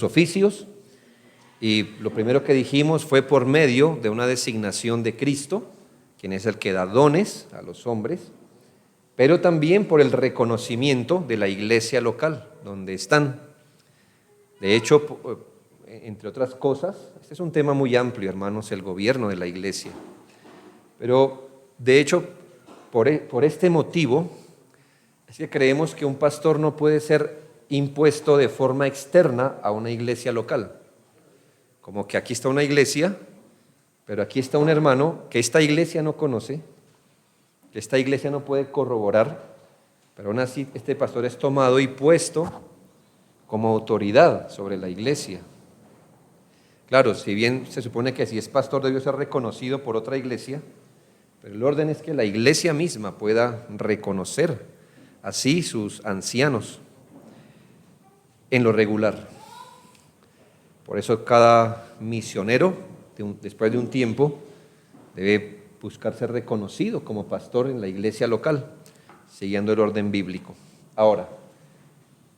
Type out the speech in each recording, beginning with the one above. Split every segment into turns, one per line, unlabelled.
oficios, y lo primero que dijimos fue por medio de una designación de Cristo, quien es el que da dones a los hombres, pero también por el reconocimiento de la iglesia local donde están. De hecho, entre otras cosas, este es un tema muy amplio, hermanos, el gobierno de la iglesia, pero de hecho, por este motivo, es que creemos que un pastor no puede ser impuesto de forma externa a una iglesia local. Como que aquí está una iglesia, pero aquí está un hermano que esta iglesia no conoce, que esta iglesia no puede corroborar, pero aún así este pastor es tomado y puesto como autoridad sobre la iglesia. Claro, si bien se supone que si es pastor debió ser reconocido por otra iglesia, pero el orden es que la iglesia misma pueda reconocer así sus ancianos en lo regular. Por eso cada misionero, después de un tiempo, debe buscar ser reconocido como pastor en la iglesia local, siguiendo el orden bíblico. Ahora,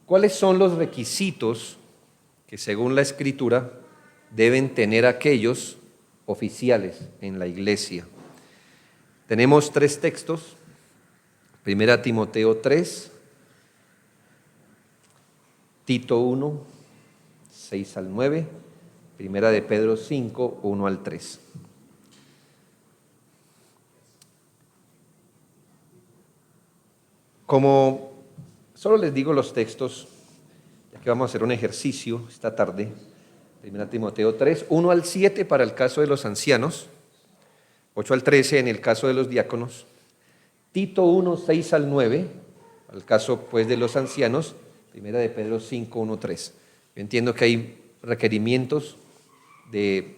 ¿cuáles son los requisitos que según la Escritura deben tener aquellos oficiales en la iglesia? Tenemos 3 textos, 1 Timoteo 3, Tito 1, 6 al 9, 1 de Pedro 5, 1 al 3. Como solo les digo los textos, ya que vamos a hacer un ejercicio esta tarde, 1 Timoteo 3, 1 al 7 para el caso de los ancianos, 8 al 13 en el caso de los diáconos, Tito 1, 6 al 9, al caso pues de los ancianos, 1 de Pedro 5, 1, 3. Yo entiendo que hay requerimientos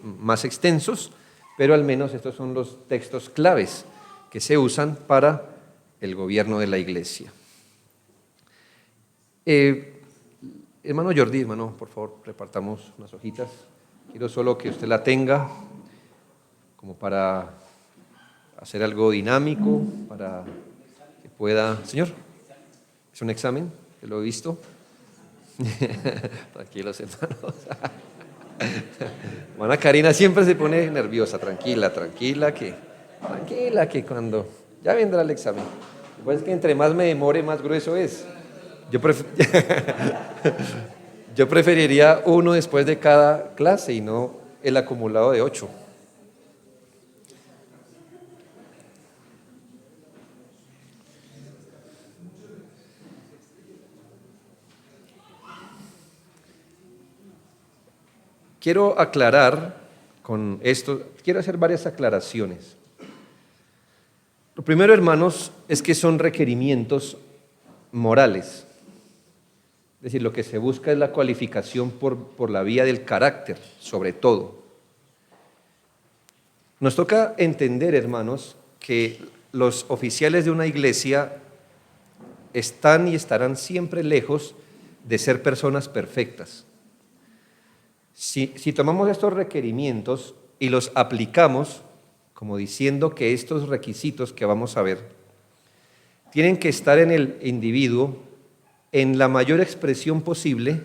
más extensos, pero al menos estos son los textos claves que se usan para el gobierno de la iglesia. Hermano Jordi, hermano, por favor, repartamos unas hojitas. Quiero solo que usted la tenga como para hacer algo dinámico, para que pueda... Señor, ¿es un examen? ¿Que lo he visto? Tranquilos, hermanos. Hermana Karina siempre se pone nerviosa. Tranquila, que cuando ya vendrá el examen. Pues es que entre más me demore, más grueso es. Yo preferiría uno después de cada clase y no el acumulado de 8. Quiero aclarar con esto, quiero hacer varias aclaraciones. Lo primero, hermanos, es que son requerimientos morales. Es decir, lo que se busca es la cualificación por la vía del carácter, sobre todo. Nos toca entender, hermanos, que los oficiales de una iglesia están y estarán siempre lejos de ser personas perfectas. Si tomamos estos requerimientos y los aplicamos, como diciendo que estos requisitos que vamos a ver, tienen que estar en el individuo en la mayor expresión posible,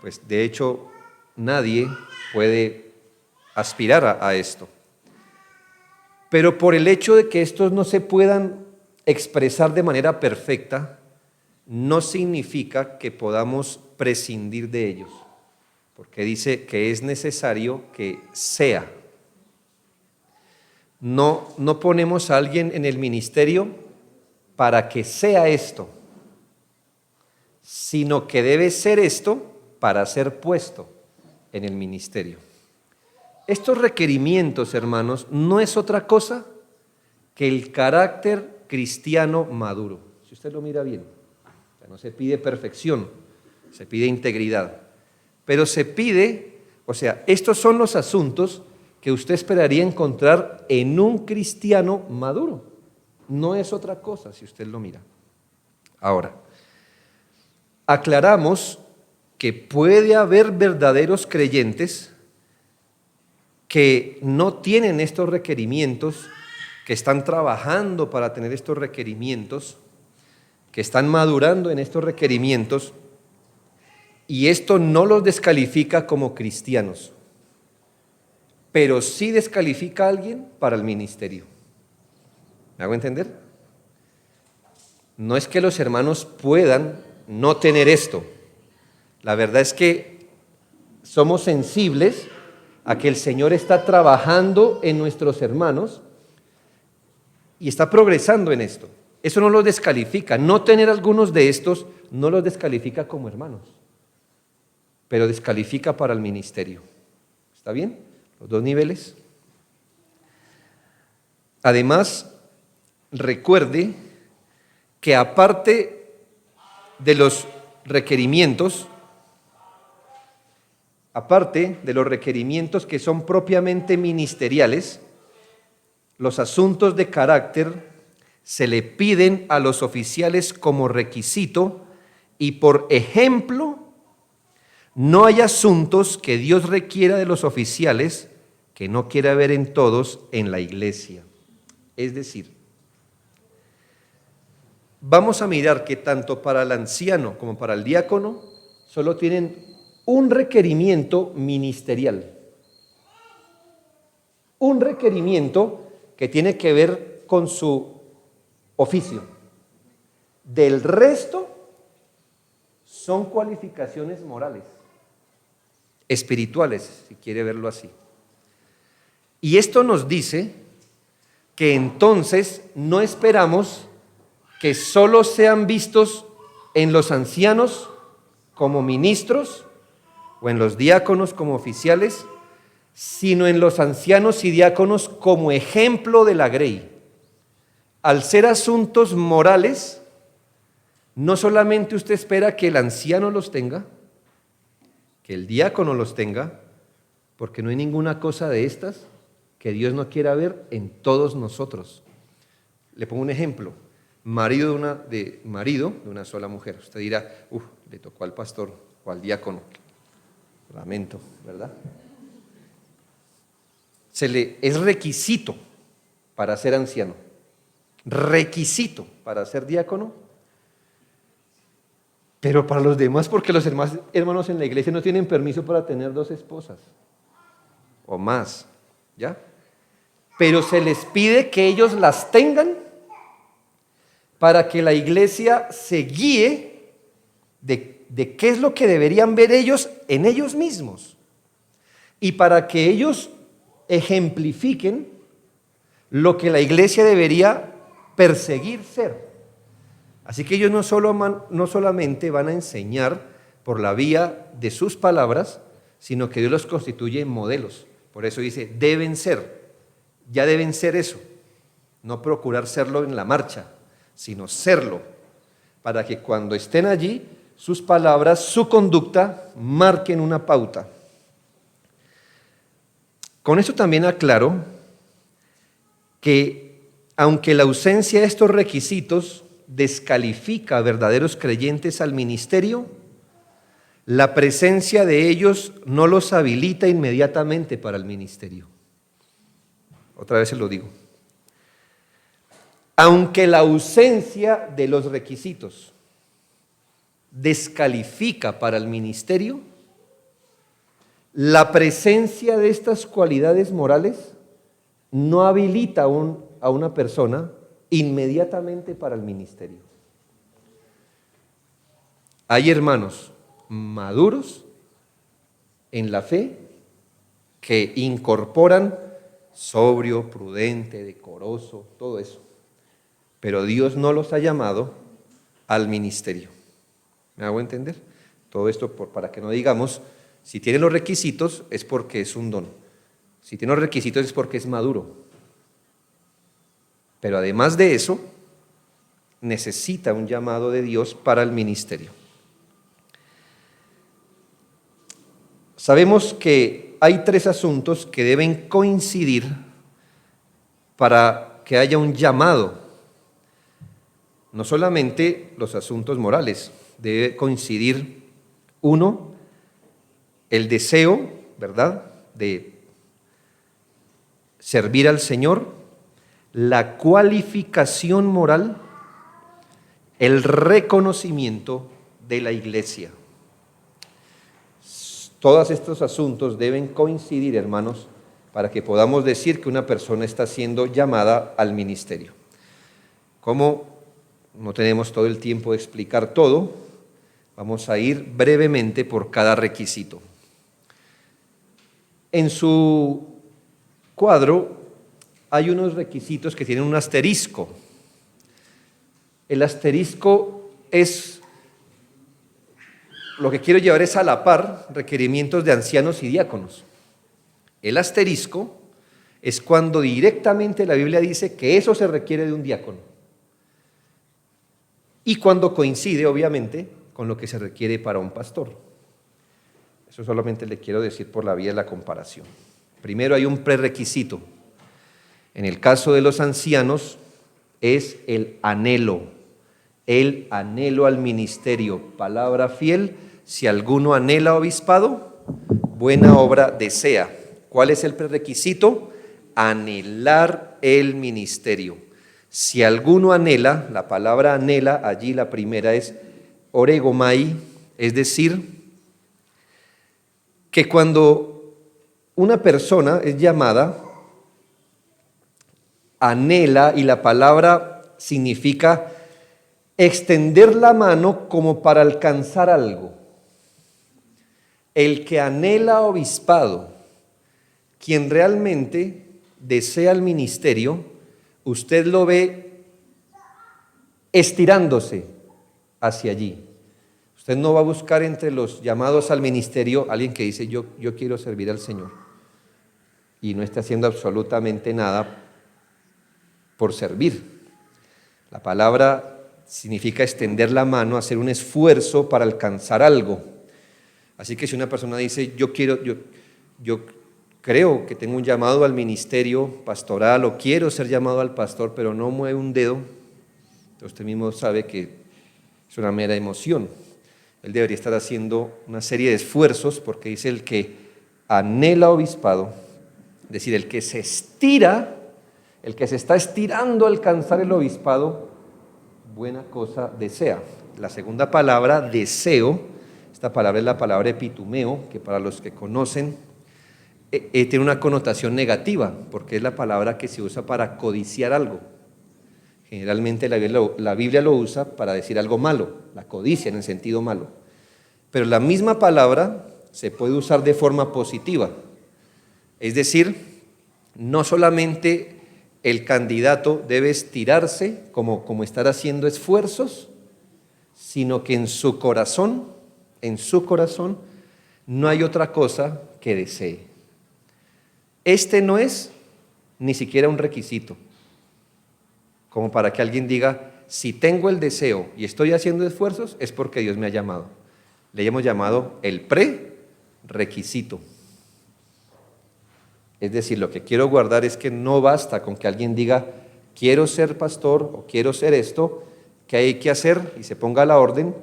pues de hecho nadie puede aspirar a esto. Pero por el hecho de que estos no se puedan expresar de manera perfecta, no significa que podamos prescindir de ellos. Porque dice que es necesario que sea. No ponemos a alguien en el ministerio para que sea esto, sino que debe ser esto para ser puesto en el ministerio. Estos requerimientos, hermanos, no es otra cosa que el carácter cristiano maduro. Si usted lo mira bien, no se pide perfección, se pide integridad. Pero se pide, estos son los asuntos que usted esperaría encontrar en un cristiano maduro. No es otra cosa si usted lo mira. Ahora, aclaramos que puede haber verdaderos creyentes que no tienen estos requerimientos, que están trabajando para tener estos requerimientos, que están madurando en estos requerimientos, Y esto no los descalifica como cristianos, pero sí descalifica a alguien para el ministerio. ¿Me hago entender? No es que los hermanos puedan no tener esto. La verdad es que somos sensibles a que el Señor está trabajando en nuestros hermanos y está progresando en esto. Eso no los descalifica. No tener algunos de estos no los descalifica como hermanos, pero descalifica para el ministerio. ¿Está bien? Los dos niveles. Además, recuerde que aparte de los requerimientos que son propiamente ministeriales, los asuntos de carácter se le piden a los oficiales como requisito y por ejemplo, no hay asuntos que Dios requiera de los oficiales que no quiera ver en todos en la iglesia. Es decir, vamos a mirar que tanto para el anciano como para el diácono solo tienen un requerimiento ministerial. Un requerimiento que tiene que ver con su oficio. Del resto son cualificaciones morales, espirituales, si quiere verlo así. Y esto nos dice que entonces no esperamos que solo sean vistos en los ancianos como ministros o en los diáconos como oficiales, sino en los ancianos y diáconos como ejemplo de la grey. Al ser asuntos morales, no solamente usted espera que el anciano los tenga, que el diácono los tenga, porque no hay ninguna cosa de estas que Dios no quiera ver en todos nosotros. Le pongo un ejemplo. Marido de una sola mujer. Usted dirá, le tocó al pastor o al diácono. Lamento, ¿verdad? Es requisito para ser anciano, requisito para ser diácono, pero para los demás, porque los hermanos en la iglesia no tienen permiso para tener 2 esposas o más, ¿ya? Pero se les pide que ellos las tengan para que la iglesia se guíe de qué es lo que deberían ver ellos en ellos mismos y para que ellos ejemplifiquen lo que la iglesia debería perseguir ser. Así que ellos no solamente van a enseñar por la vía de sus palabras, sino que Dios los constituye en modelos. Por eso dice, deben ser, ya deben ser eso, no procurar serlo en la marcha, sino serlo, para que cuando estén allí, sus palabras, su conducta, marquen una pauta. Con esto también aclaro que, aunque la ausencia de estos requisitos descalifica a verdaderos creyentes al ministerio, la presencia de ellos no los habilita inmediatamente para el ministerio. Otra vez se lo digo. Aunque la ausencia de los requisitos descalifica para el ministerio, la presencia de estas cualidades morales no habilita a una persona inmediatamente para el ministerio. Hay hermanos maduros en la fe que incorporan sobrio, prudente, decoroso, todo eso. Pero Dios no los ha llamado al ministerio. ¿Me hago entender? Todo esto para que no digamos, si tiene los requisitos es porque es un don. Si tiene los requisitos es porque es maduro. Pero además de eso, necesita un llamado de Dios para el ministerio. Sabemos que hay 3 asuntos que deben coincidir para que haya un llamado. No solamente los asuntos morales, debe coincidir, 1, el deseo, ¿verdad?, de servir al Señor, la cualificación moral, el reconocimiento de la iglesia. Todos estos asuntos deben coincidir, hermanos, para que podamos decir que una persona está siendo llamada al ministerio. Como no tenemos todo el tiempo de explicar todo, vamos a ir brevemente por cada requisito. En su cuadro hay unos requisitos que tienen un asterisco. El asterisco es, lo que quiero llevar es a la par requerimientos de ancianos y diáconos. El asterisco es cuando directamente la Biblia dice que eso se requiere de un diácono. Y cuando coincide, obviamente, con lo que se requiere para un pastor. Eso solamente le quiero decir por la vía de la comparación. Primero hay un prerequisito. En el caso de los ancianos es el anhelo al ministerio. Palabra fiel, si alguno anhela obispado, buena obra desea. ¿Cuál es el prerequisito? Anhelar el ministerio. Si alguno anhela, la palabra anhela, allí la primera es oregomai, es decir, que cuando una persona es llamada, anhela, y la palabra significa extender la mano como para alcanzar algo. El que anhela obispado, quien realmente desea el ministerio, usted lo ve estirándose hacia allí. Usted no va a buscar entre los llamados al ministerio alguien que dice yo quiero servir al Señor y no está haciendo absolutamente nada por servir. La palabra significa extender la mano, hacer un esfuerzo para alcanzar algo. Así que si una persona dice yo creo que tengo un llamado al ministerio pastoral o quiero ser llamado al pastor, pero no mueve un dedo, entonces usted mismo sabe que es una mera emoción. Él debería estar haciendo una serie de esfuerzos, porque dice el que anhela obispado, es decir, el que se estira, el que se está estirando a alcanzar el obispado, buena cosa desea. La segunda palabra, deseo, esta palabra es la palabra epitumeo, que para los que conocen tiene una connotación negativa, porque es la palabra que se usa para codiciar algo. Generalmente la Biblia lo usa para decir algo malo, la codicia en el sentido malo. Pero la misma palabra se puede usar de forma positiva. Es decir, no solamente el candidato debe estirarse como estar haciendo esfuerzos, sino que en su corazón no hay otra cosa que desee. Este no es ni siquiera un requisito, como para que alguien diga, si tengo el deseo y estoy haciendo esfuerzos, es porque Dios me ha llamado. Le hemos llamado el prerequisito. Es decir, lo que quiero guardar es que no basta con que alguien diga, quiero ser pastor o quiero ser esto, que hay que hacer y se ponga a la orden.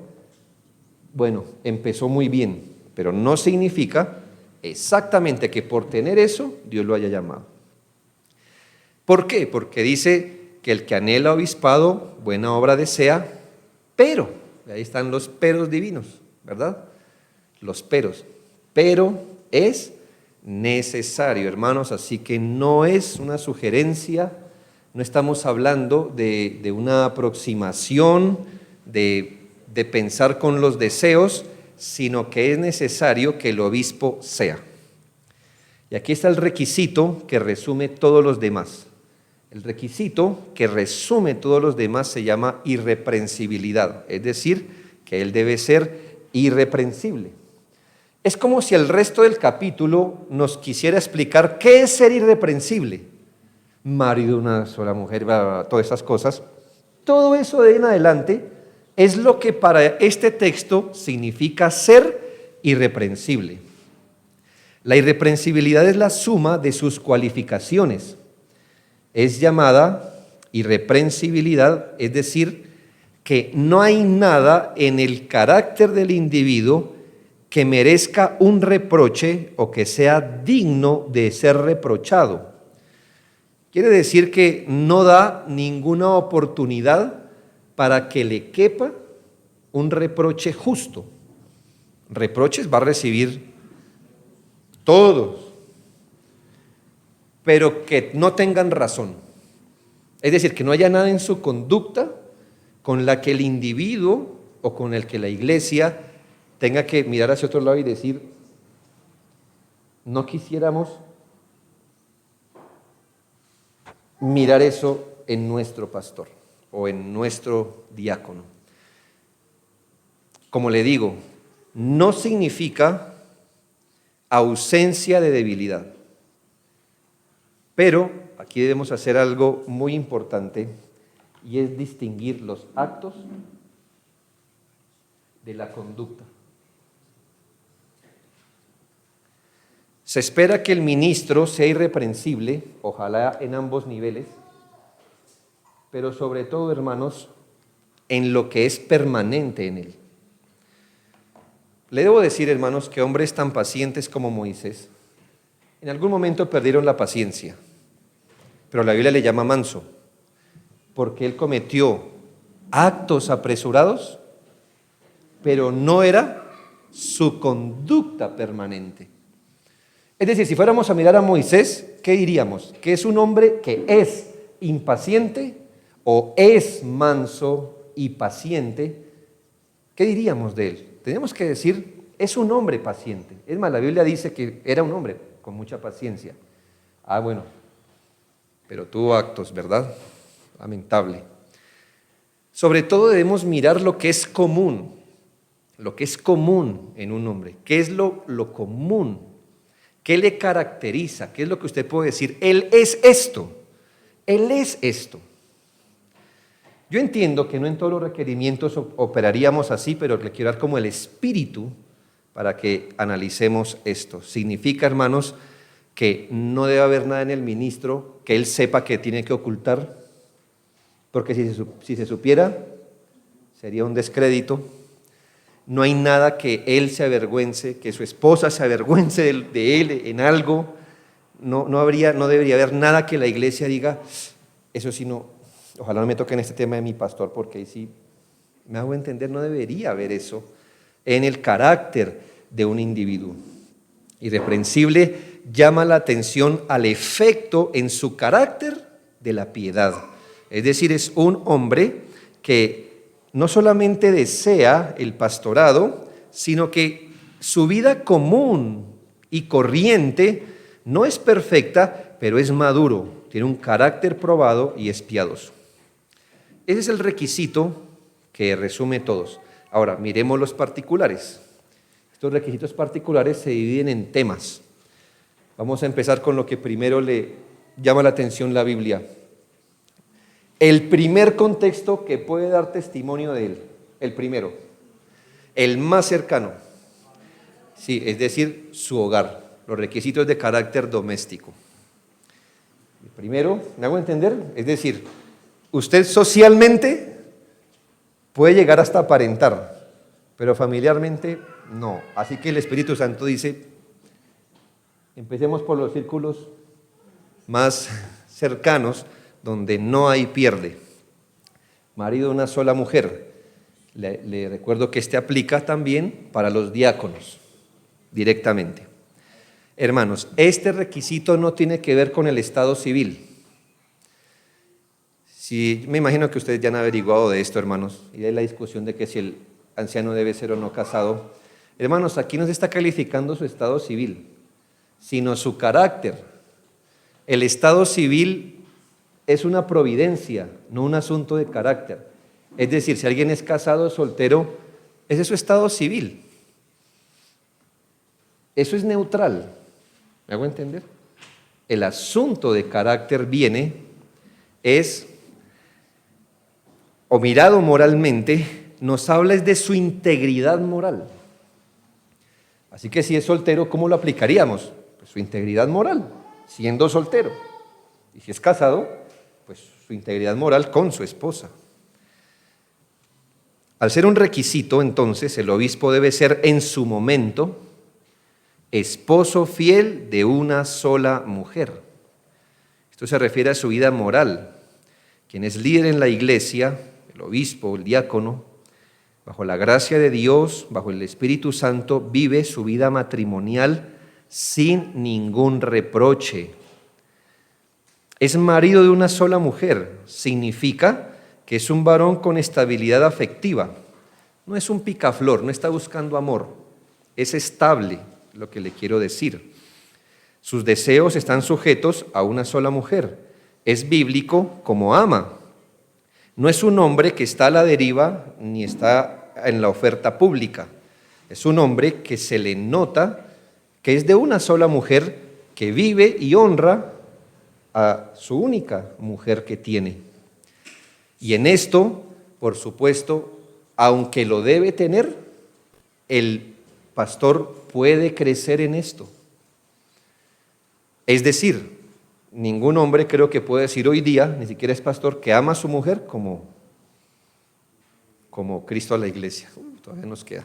Bueno, empezó muy bien, pero no significa exactamente que por tener eso Dios lo haya llamado. ¿Por qué? Porque dice que el que anhela obispado, buena obra desea, pero, ahí están los peros divinos, ¿verdad? Los peros, pero es necesario, hermanos, así que no es una sugerencia, no estamos hablando de una aproximación, de pensar con los deseos, sino que es necesario que el obispo sea. Y aquí está el requisito que resume todos los demás. El requisito que resume todos los demás se llama irreprensibilidad, es decir, que él debe ser irreprensible. Es como si el resto del capítulo nos quisiera explicar qué es ser irreprensible. Marido de una sola mujer, todas esas cosas. Todo eso de en adelante es lo que para este texto significa ser irreprensible. La irreprensibilidad es la suma de sus cualificaciones. Es llamada irreprensibilidad, es decir, que no hay nada en el carácter del individuo que merezca un reproche o que sea digno de ser reprochado. Quiere decir que no da ninguna oportunidad para que le quepa un reproche justo. Reproches va a recibir todos, pero que no tengan razón. Es decir, que no haya nada en su conducta con la que el individuo o con el que la iglesia tenga que mirar hacia otro lado y decir, no quisiéramos mirar eso en nuestro pastor o en nuestro diácono. Como le digo, no significa ausencia de debilidad, pero aquí debemos hacer algo muy importante y es distinguir los actos de la conducta. Se espera que el ministro sea irreprensible, ojalá en ambos niveles, pero sobre todo, hermanos, en lo que es permanente en él. Le debo decir, hermanos, que hombres tan pacientes como Moisés, en algún momento perdieron la paciencia, pero la Biblia le llama manso, porque él cometió actos apresurados, pero no era su conducta permanente. Es decir, si fuéramos a mirar a Moisés, ¿qué diríamos? ¿Que es un hombre que es impaciente o es manso y paciente? ¿Qué diríamos de él? Tenemos que decir, es un hombre paciente. Es más, la Biblia dice que era un hombre con mucha paciencia. Ah, bueno, pero tuvo actos, ¿verdad? Lamentable. Sobre todo debemos mirar lo que es común en un hombre. ¿Qué es lo común? ¿Qué le caracteriza? ¿Qué es lo que usted puede decir? Él es esto. Él es esto. Yo entiendo que no en todos los requerimientos operaríamos así, pero le quiero dar como el espíritu para que analicemos esto. Significa, hermanos, que no debe haber nada en el ministro que él sepa que tiene que ocultar, porque si se supiera, sería un descrédito. No hay nada que él se avergüence, que su esposa se avergüence de él en algo. No debería haber nada que la iglesia diga, eso sí no, ojalá no me toque en este tema de mi pastor, porque ahí sí me hago entender, no debería haber eso en el carácter de un individuo. Irreprensible llama la atención al efecto en su carácter de la piedad. Es decir, es un hombre que no solamente desea el pastorado, sino que su vida común y corriente no es perfecta, pero es maduro, tiene un carácter probado y es piadoso. Ese es el requisito que resume todos. Ahora, miremos los particulares. Estos requisitos particulares se dividen en temas. Vamos a empezar con lo que primero le llama la atención la Biblia. El primer contexto que puede dar testimonio de él, el primero, el más cercano, sí, es decir, su hogar, los requisitos de carácter doméstico. El primero, ¿me hago entender? Es decir, usted socialmente puede llegar hasta aparentar, pero familiarmente no. Así que el Espíritu Santo dice, empecemos por los círculos más cercanos, donde no hay pierde. Marido de una sola mujer. Le recuerdo que este aplica también para los diáconos, directamente. Hermanos, este requisito no tiene que ver con el estado civil. Si, me imagino que ustedes ya han averiguado de esto, hermanos, y de la discusión de que si el anciano debe ser o no casado. Hermanos, aquí no se está calificando su estado civil, sino su carácter. El estado civil es una providencia, no un asunto de carácter. Es decir, si alguien es casado o soltero, ese es su estado civil. Eso es neutral. ¿Me hago entender? El asunto de carácter o mirado moralmente, nos habla es de su integridad moral. Así que si es soltero, ¿cómo lo aplicaríamos? Pues su integridad moral, siendo soltero. Y si es casado, pues su integridad moral con su esposa. Al ser un requisito, entonces, el obispo debe ser en su momento esposo fiel de una sola mujer. Esto se refiere a su vida moral. Quien es líder en la iglesia, el obispo, el diácono, bajo la gracia de Dios, bajo el Espíritu Santo, vive su vida matrimonial sin ningún reproche. Es marido de una sola mujer, significa que es un varón con estabilidad afectiva. No es un picaflor, no está buscando amor, es estable, lo que le quiero decir. Sus deseos están sujetos a una sola mujer. Es bíblico como ama. No es un hombre que está a la deriva ni está en la oferta pública. Es un hombre que se le nota que es de una sola mujer que vive y honra a su única mujer que tiene. Y en esto, por supuesto, aunque lo debe tener, el pastor puede crecer en esto. Es decir, ningún hombre creo que puede decir hoy día, ni siquiera es pastor, que ama a su mujer como Cristo a la iglesia. Todavía nos queda.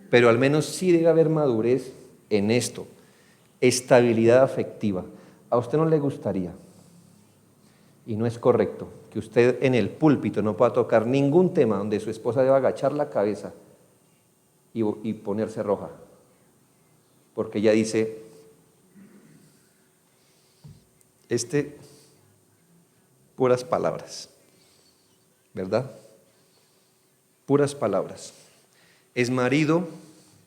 Pero al menos sí debe haber madurez en esto, estabilidad afectiva. ¿A usted no le gustaría? Y no es correcto que usted en el púlpito no pueda tocar ningún tema donde su esposa deba agachar la cabeza y ponerse roja, porque ella dice, puras palabras, ¿verdad? Puras palabras. Es marido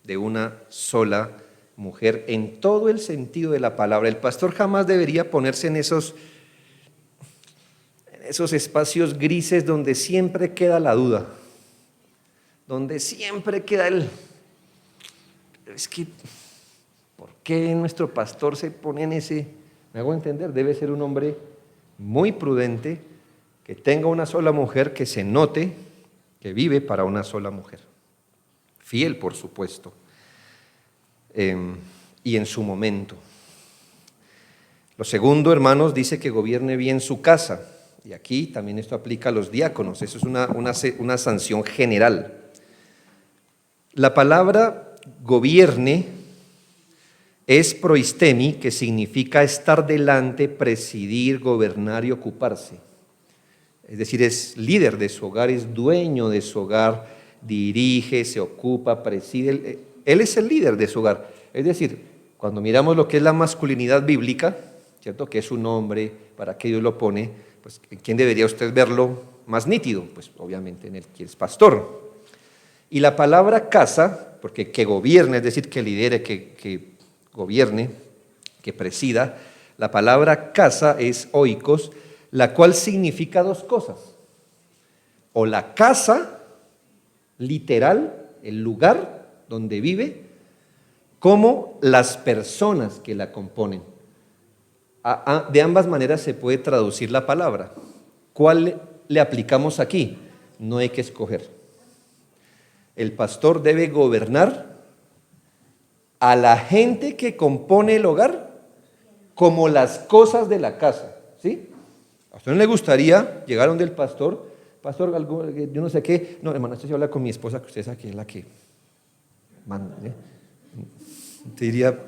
de una sola mujer en todo el sentido de la palabra. El pastor jamás debería ponerse en esos espacios grises donde siempre queda la duda, donde siempre queda es que, ¿por qué nuestro pastor se pone en ese? ¿Me hago entender? Debe ser un hombre muy prudente, que tenga una sola mujer, que se note que vive para una sola mujer. Fiel, por supuesto, y en su momento. Lo segundo, hermanos, dice que gobierne bien su casa. Y aquí también esto aplica a los diáconos, eso es una sanción general. La palabra gobierne es proistemi, que significa estar delante, presidir, gobernar y ocuparse. Es decir, es líder de su hogar, es dueño de su hogar, dirige, se ocupa, preside. Él es el líder de su hogar. Es decir, cuando miramos lo que es la masculinidad bíblica, ¿cierto? Que es un hombre, para qué Dios lo pone, pues ¿en quién debería usted verlo más nítido? Pues obviamente en el que es pastor. Y la palabra casa, porque que gobierne, es decir, que lidere, que gobierne, que presida, la palabra casa es oikos, la cual significa dos cosas. O la casa, literal, el lugar donde vive, como las personas que la componen. De ambas maneras se puede traducir la palabra. ¿Cuál le aplicamos aquí? No hay que escoger. El pastor debe gobernar a la gente que compone el hogar como las cosas de la casa, ¿sí? ¿A usted no le gustaría llegar donde el pastor, yo no sé qué, no, hermano, esto se habla con mi esposa, que usted sabe que es la que manda, ¿eh? Te diría,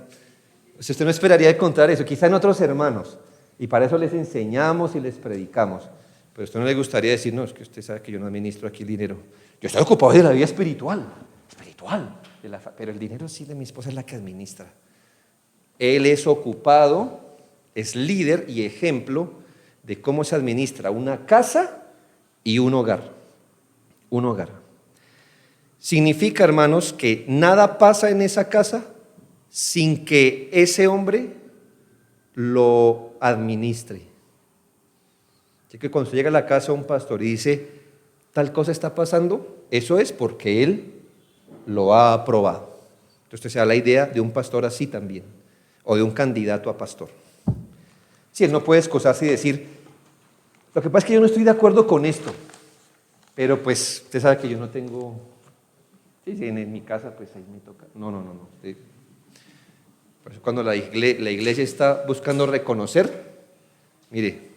si usted no esperaría encontrar eso, quizá en otros hermanos, y para eso les enseñamos y les predicamos, pero a usted no le gustaría decir, no, es que usted sabe que yo no administro aquí el dinero, yo estoy ocupado de la vida espiritual, pero el dinero sí de mi esposa es la que administra. Él es ocupado, es líder y ejemplo de cómo se administra una casa y un hogar. Un hogar. Significa, hermanos, que nada pasa en esa casa sin que ese hombre lo administre. Así que cuando se llega a la casa un pastor y dice, tal cosa está pasando, eso es porque él lo ha aprobado. Entonces se da la idea de un pastor así también, o de un candidato a pastor. Si él no puede excusarse y decir, lo que pasa es que yo no estoy de acuerdo con esto, pero pues usted sabe que yo no tengo, sí, en mi casa pues ahí me toca. No. Por eso cuando la iglesia está buscando reconocer, mire,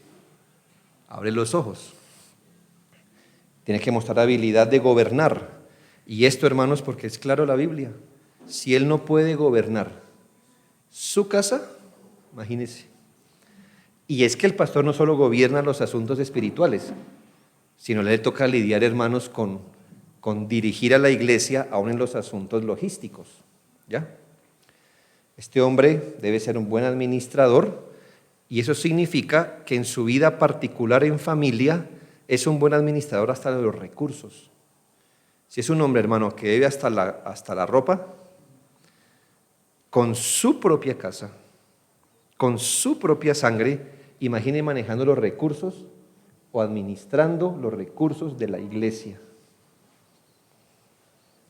abre los ojos. Tiene que mostrar habilidad de gobernar. Y esto, hermanos, porque es claro la Biblia. Si él no puede gobernar su casa, imagínese. Y es que el pastor no solo gobierna los asuntos espirituales, sino le toca lidiar, hermanos, con dirigir a la iglesia aún en los asuntos logísticos, ¿ya? Este hombre debe ser un buen administrador y eso significa que en su vida particular en familia es un buen administrador hasta de los recursos. Si es un hombre, hermano, que debe hasta la ropa, con su propia casa, con su propia sangre, imagine manejando los recursos o administrando los recursos de la iglesia.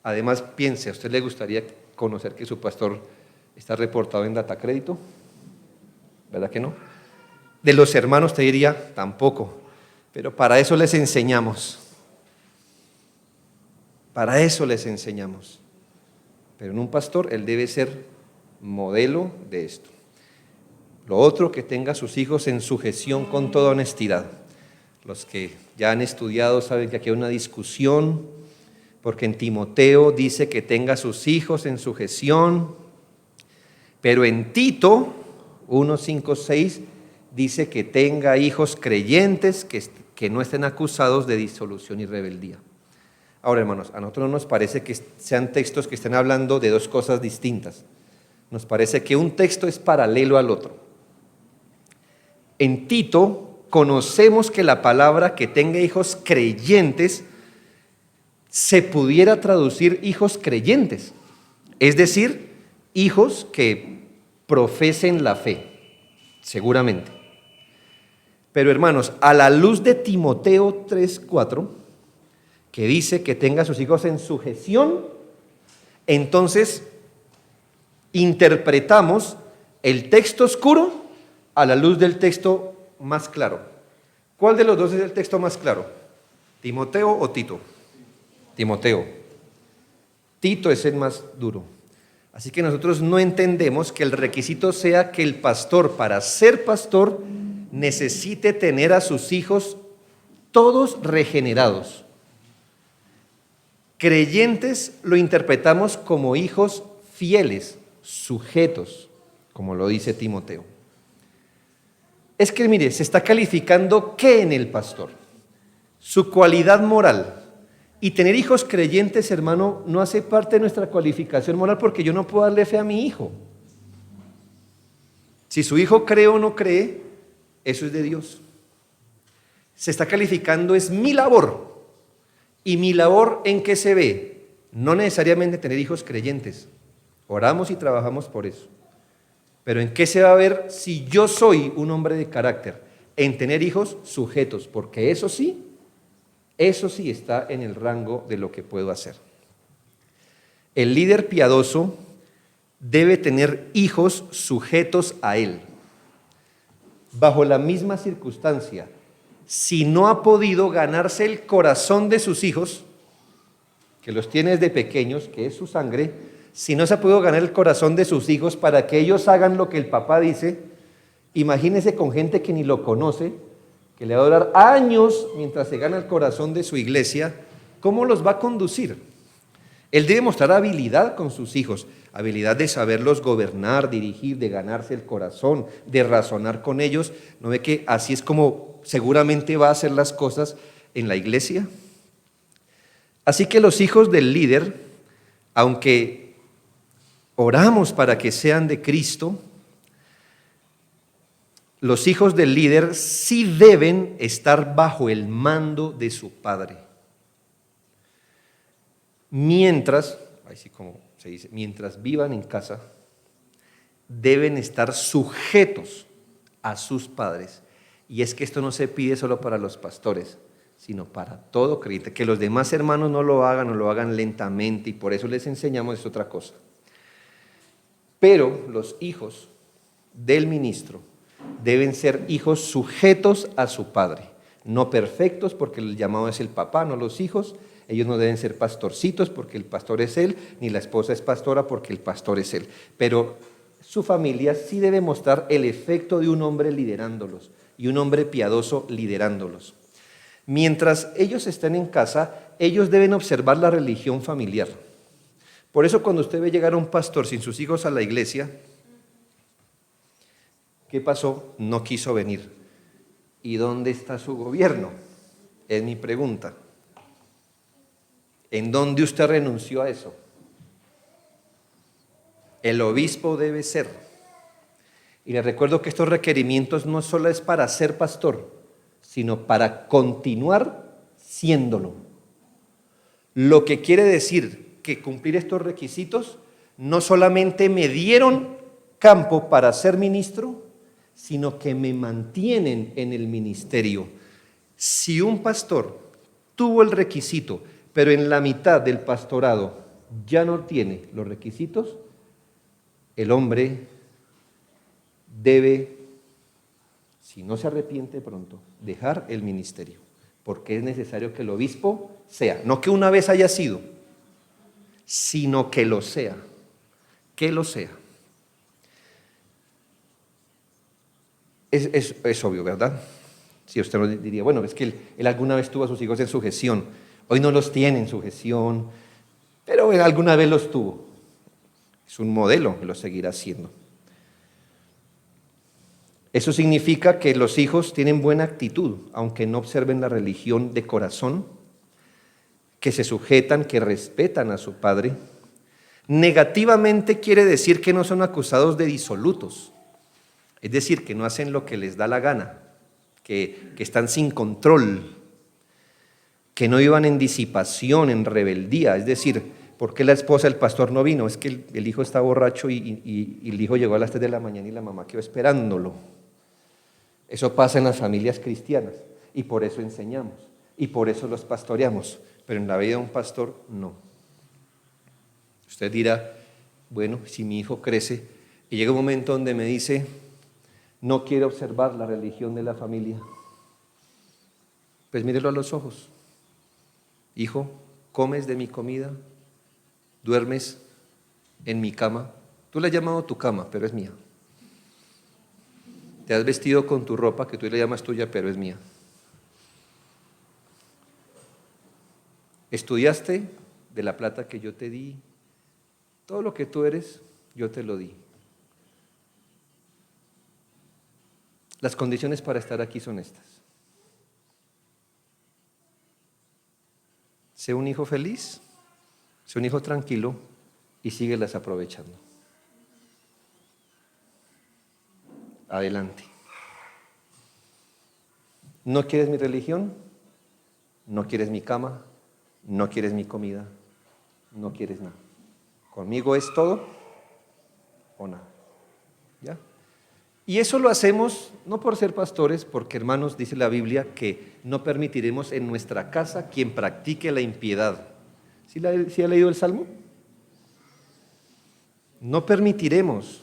Además, piense, ¿a usted le gustaría conocer que su pastor está reportado en Datacrédito? ¿Verdad que no? De los hermanos te diría, tampoco, pero para eso les enseñamos. Para eso les enseñamos. Pero en un pastor, él debe ser modelo de esto. Lo otro, que tenga a sus hijos en sujeción con toda honestidad. Los que ya han estudiado saben que aquí hay una discusión, porque en Timoteo dice que tenga a sus hijos en sujeción, pero en Tito 1, 5, 6 dice que tenga hijos creyentes que no estén acusados de disolución y rebeldía. Ahora, hermanos, a nosotros no nos parece que sean textos que estén hablando de dos cosas distintas. Nos parece que un texto es paralelo al otro. En Tito conocemos que la palabra que tenga hijos creyentes se pudiera traducir hijos creyentes, es decir, hijos que profesen la fe, seguramente. Pero hermanos, a la luz de Timoteo 3:4, que dice que tenga a sus hijos en sujeción, entonces interpretamos el texto oscuro a la luz del texto más claro. ¿Cuál de los dos es el texto más claro? ¿Timoteo o Tito? Timoteo. Tito es el más duro. Así que nosotros no entendemos que el requisito sea que el pastor, para ser pastor, necesite tener a sus hijos todos regenerados. Creyentes lo interpretamos como hijos fieles, sujetos, como lo dice Timoteo. Es que, mire, se está calificando ¿qué en el pastor? Su cualidad moral. Y tener hijos creyentes, hermano, no hace parte de nuestra cualificación moral, porque yo no puedo darle fe a mi hijo. Si su hijo cree o no cree, eso es de Dios. Se está calificando, es mi labor. ¿Y mi labor en qué se ve? No necesariamente tener hijos creyentes. Oramos y trabajamos por eso. Pero ¿en qué se va a ver si yo soy un hombre de carácter? En tener hijos sujetos, porque eso sí está en el rango de lo que puedo hacer. El líder piadoso debe tener hijos sujetos a él. Bajo la misma circunstancia, si no ha podido ganarse el corazón de sus hijos, que los tiene desde pequeños, que es su sangre, si no se ha podido ganar el corazón de sus hijos para que ellos hagan lo que el papá dice, imagínese con gente que ni lo conoce, que le va a durar años mientras se gana el corazón de su iglesia, ¿cómo los va a conducir? Él debe mostrar habilidad con sus hijos, habilidad de saberlos gobernar, dirigir, de ganarse el corazón, de razonar con ellos. ¿No ve que así es como seguramente va a hacer las cosas en la iglesia? Así que los hijos del líder, aunque oramos para que sean de Cristo, los hijos del líder sí deben estar bajo el mando de su padre. Mientras, así como se dice, mientras vivan en casa, deben estar sujetos a sus padres. Y es que esto no se pide solo para los pastores, sino para todo creyente. Que los demás hermanos no lo hagan lentamente, y por eso les enseñamos, es otra cosa. Pero los hijos del ministro deben ser hijos sujetos a su padre, no perfectos, porque el llamado es el papá, no los hijos. Ellos no deben ser pastorcitos porque el pastor es él, ni la esposa es pastora porque el pastor es él. Pero su familia sí debe mostrar el efecto de un hombre liderándolos y un hombre piadoso liderándolos. Mientras ellos estén en casa, ellos deben observar la religión familiar. Por eso cuando usted ve llegar a un pastor sin sus hijos a la iglesia, ¿qué pasó? No quiso venir. ¿Y dónde está su gobierno? Es mi pregunta. ¿En dónde usted renunció a eso? El obispo debe ser. Y les recuerdo que estos requerimientos no solo es para ser pastor, sino para continuar siéndolo. Lo que quiere decir que cumplir estos requisitos no solamente me dieron campo para ser ministro, sino que me mantienen en el ministerio. Si un pastor tuvo el requisito, pero en la mitad del pastorado ya no tiene los requisitos, el hombre debe, si no se arrepiente pronto, dejar el ministerio, porque es necesario que el obispo sea, no que una vez haya sido, sino que lo sea, que lo sea. Es obvio, ¿verdad? Si usted nos diría, bueno, es que él alguna vez tuvo a sus hijos en sujeción, hoy no los tiene en sujeción, pero él alguna vez los tuvo. Es un modelo, lo seguirá siendo. Eso significa que los hijos tienen buena actitud, aunque no observen la religión de corazón, que se sujetan, que respetan a su padre. Negativamente quiere decir que no son acusados de disolutos, es decir, que no hacen lo que les da la gana, que están sin control, que no iban en disipación, en rebeldía. Es decir, ¿por qué la esposa del pastor no vino? Es que el hijo está borracho y el hijo llegó a las 3 de la mañana y la mamá quedó esperándolo. Eso pasa en las familias cristianas y por eso enseñamos y por eso los pastoreamos, pero en la vida de un pastor no. Usted dirá, bueno, si mi hijo crece y llega un momento donde me dice, no quiere observar la religión de la familia, pues mírelo a los ojos. Hijo, ¿comes de mi comida? ¿Duermes en mi cama? Tú le has llamado tu cama, pero es mía. Te has vestido con tu ropa que tú le llamas tuya, pero es mía. Estudiaste de la plata que yo te di. Todo lo que tú eres, yo te lo di. Las condiciones para estar aquí son estas. Sé un hijo feliz, sé un hijo tranquilo y síguelas aprovechando. Adelante. ¿No quieres mi religión? ¿No quieres mi cama? ¿No quieres mi comida? No quieres nada. Conmigo es todo o nada. ¿Ya? Y eso lo hacemos no por ser pastores, porque hermanos, dice la Biblia que no permitiremos en nuestra casa quien practique la impiedad. ¿Sí ha leído el Salmo? No permitiremos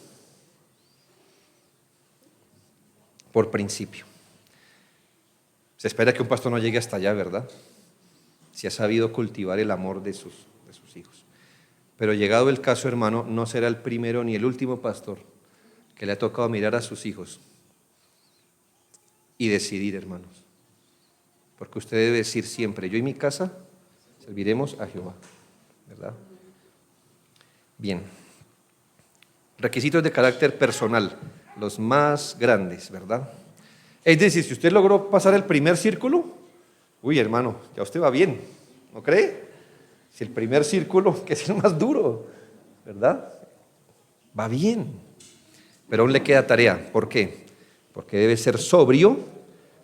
por principio. Se espera que un pastor no llegue hasta allá, ¿verdad? Si ha sabido cultivar el amor de sus hijos. Pero llegado el caso, hermano, no será el primero ni el último pastor que le ha tocado mirar a sus hijos y decidir, hermanos. Porque usted debe decir siempre, yo y mi casa serviremos a Jehová, ¿verdad? Bien. Requisitos de carácter personal, los más grandes, ¿verdad? Es decir, si usted logró pasar el primer círculo, uy, hermano, ya usted va bien, ¿no cree? Si el primer círculo, que es el más duro, ¿verdad? Va bien. Pero aún le queda tarea. ¿Por qué? Porque debe ser sobrio.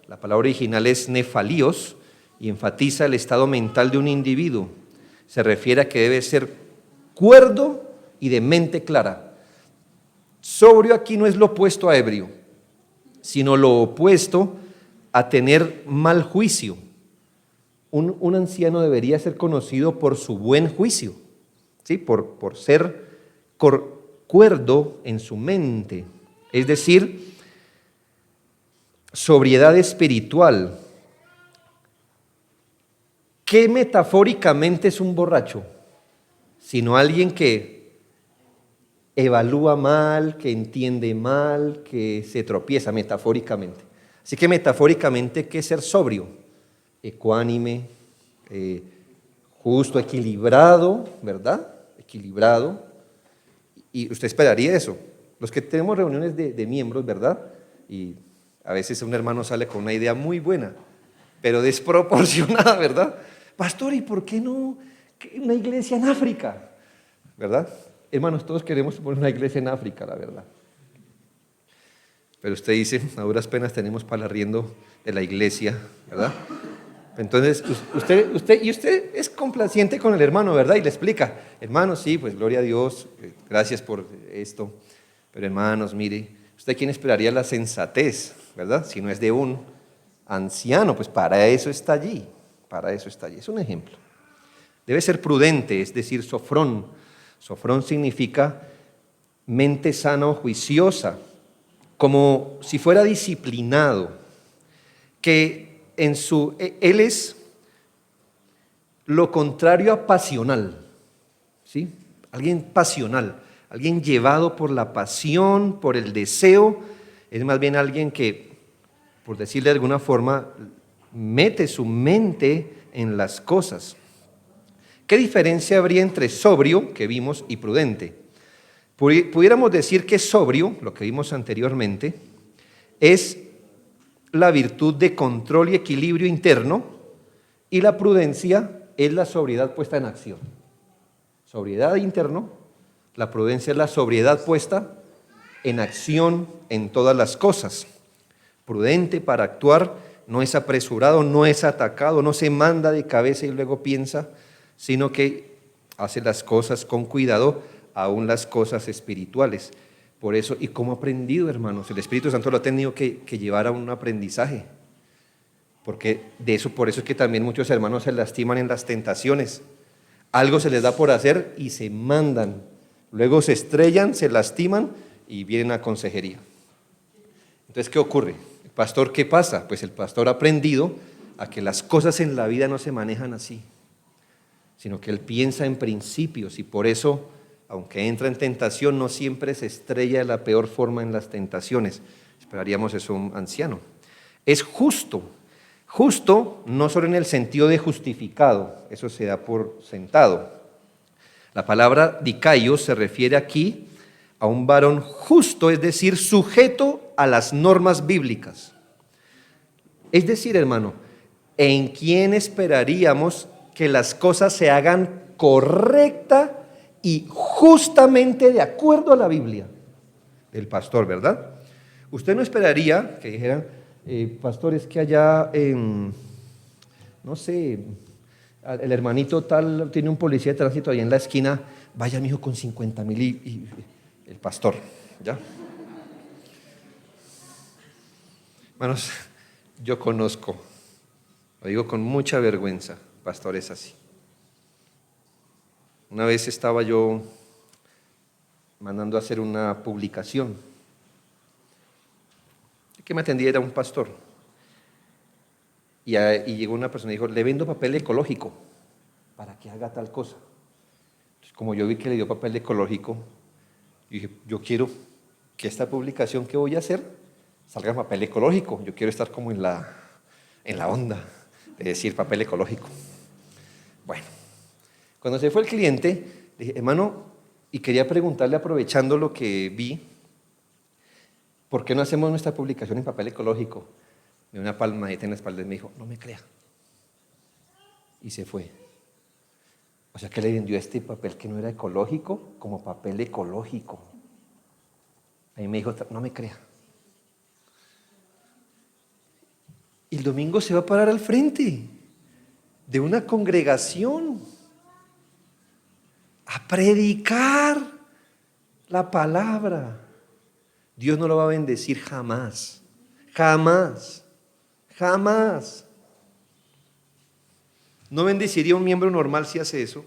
La palabra original es nefalios y enfatiza el estado mental de un individuo. Se refiere a que debe ser cuerdo y de mente clara. Sobrio aquí no es lo opuesto a ebrio, sino lo opuesto a tener mal juicio. Un anciano debería ser conocido por su buen juicio, ¿sí? Por ser cuerdo en su mente, es decir, sobriedad espiritual. ¿Qué metafóricamente es un borracho? Sino alguien que evalúa mal, que entiende mal, que se tropieza metafóricamente. Así que metafóricamente hay que ser sobrio, ecuánime, justo, equilibrado, ¿verdad? Equilibrado. Y usted esperaría eso. Los que tenemos reuniones de miembros, ¿verdad? Y a veces un hermano sale con una idea muy buena, pero desproporcionada, ¿verdad? Pastor, ¿y por qué no una iglesia en África? ¿Verdad? Hermanos, todos queremos poner una iglesia en África, la verdad. Pero usted dice, a duras penas tenemos para el arriendo de la iglesia, ¿verdad? Entonces, usted es complaciente con el hermano, ¿verdad? Y le explica, hermano, sí, pues gloria a Dios, gracias por esto. Pero hermanos, mire, ¿usted quién esperaría la sensatez, verdad? Si no es de un anciano, pues para eso está allí, para eso está allí. Es un ejemplo. Debe ser prudente, es decir, sofrón. Sofrón significa mente sana o juiciosa, como si fuera disciplinado, que él es lo contrario a pasional, ¿sí? Alguien pasional, alguien llevado por la pasión, por el deseo, es más bien alguien que, por decirle de alguna forma, mete su mente en las cosas. ¿Qué diferencia habría entre sobrio, que vimos, y prudente? Pudiéramos decir que sobrio, lo que vimos anteriormente, es la virtud de control y equilibrio interno, y la prudencia es la sobriedad puesta en acción. Sobriedad interno, la prudencia es la sobriedad puesta en acción en todas las cosas. Prudente para actuar, no es apresurado, no es atacado, no se manda de cabeza y luego piensa, sino que hace las cosas con cuidado, aún las cosas espirituales. Por eso, y como aprendido, hermanos, el Espíritu Santo lo ha tenido que llevar a un aprendizaje, porque por eso es que también muchos hermanos se lastiman en las tentaciones. Algo se les da por hacer y se mandan, luego se estrellan, se lastiman y vienen a consejería. Entonces, ¿qué ocurre? ¿El pastor qué pasa? Pues el pastor ha aprendido a que las cosas en la vida no se manejan así, sino que él piensa en principios y por eso, aunque entra en tentación, no siempre se estrella de la peor forma en las tentaciones. Esperaríamos eso un anciano. Es justo no solo en el sentido de justificado, eso se da por sentado. La palabra dikaios se refiere aquí a un varón justo, es decir, sujeto a las normas bíblicas. Es decir, hermano, ¿en quién esperaríamos que las cosas se hagan correcta y justamente de acuerdo a la Biblia? El pastor, ¿verdad? Usted no esperaría que dijeran, pastor, es que allá no sé, el hermanito tal tiene un policía de tránsito ahí en la esquina, vaya mi hijo con 50,000 y el pastor, ¿ya? Hermanos, yo conozco, lo digo con mucha vergüenza, pastores así. Una vez estaba yo mandando a hacer una publicación. El que me atendía era un pastor. Y llegó una persona y dijo, le vendo papel ecológico para que haga tal cosa. Entonces, como yo vi que le dio papel ecológico, dije, yo quiero que esta publicación que voy a hacer salga en papel ecológico. Yo quiero estar como en la onda de decir papel ecológico. Bueno, cuando se fue el cliente, le dije, hermano, y quería preguntarle, aprovechando lo que vi, ¿por qué no hacemos nuestra publicación en papel ecológico? Me dio una palmadita en la espalda y me dijo, no me crea. Y se fue. O sea que le vendió este papel que no era ecológico como papel ecológico. Ahí me dijo, no me crea. Y el domingo se va a parar al frente de una congregación a predicar la palabra. Dios no lo va a bendecir jamás, jamás, jamás. No bendeciría a un miembro normal si hace eso,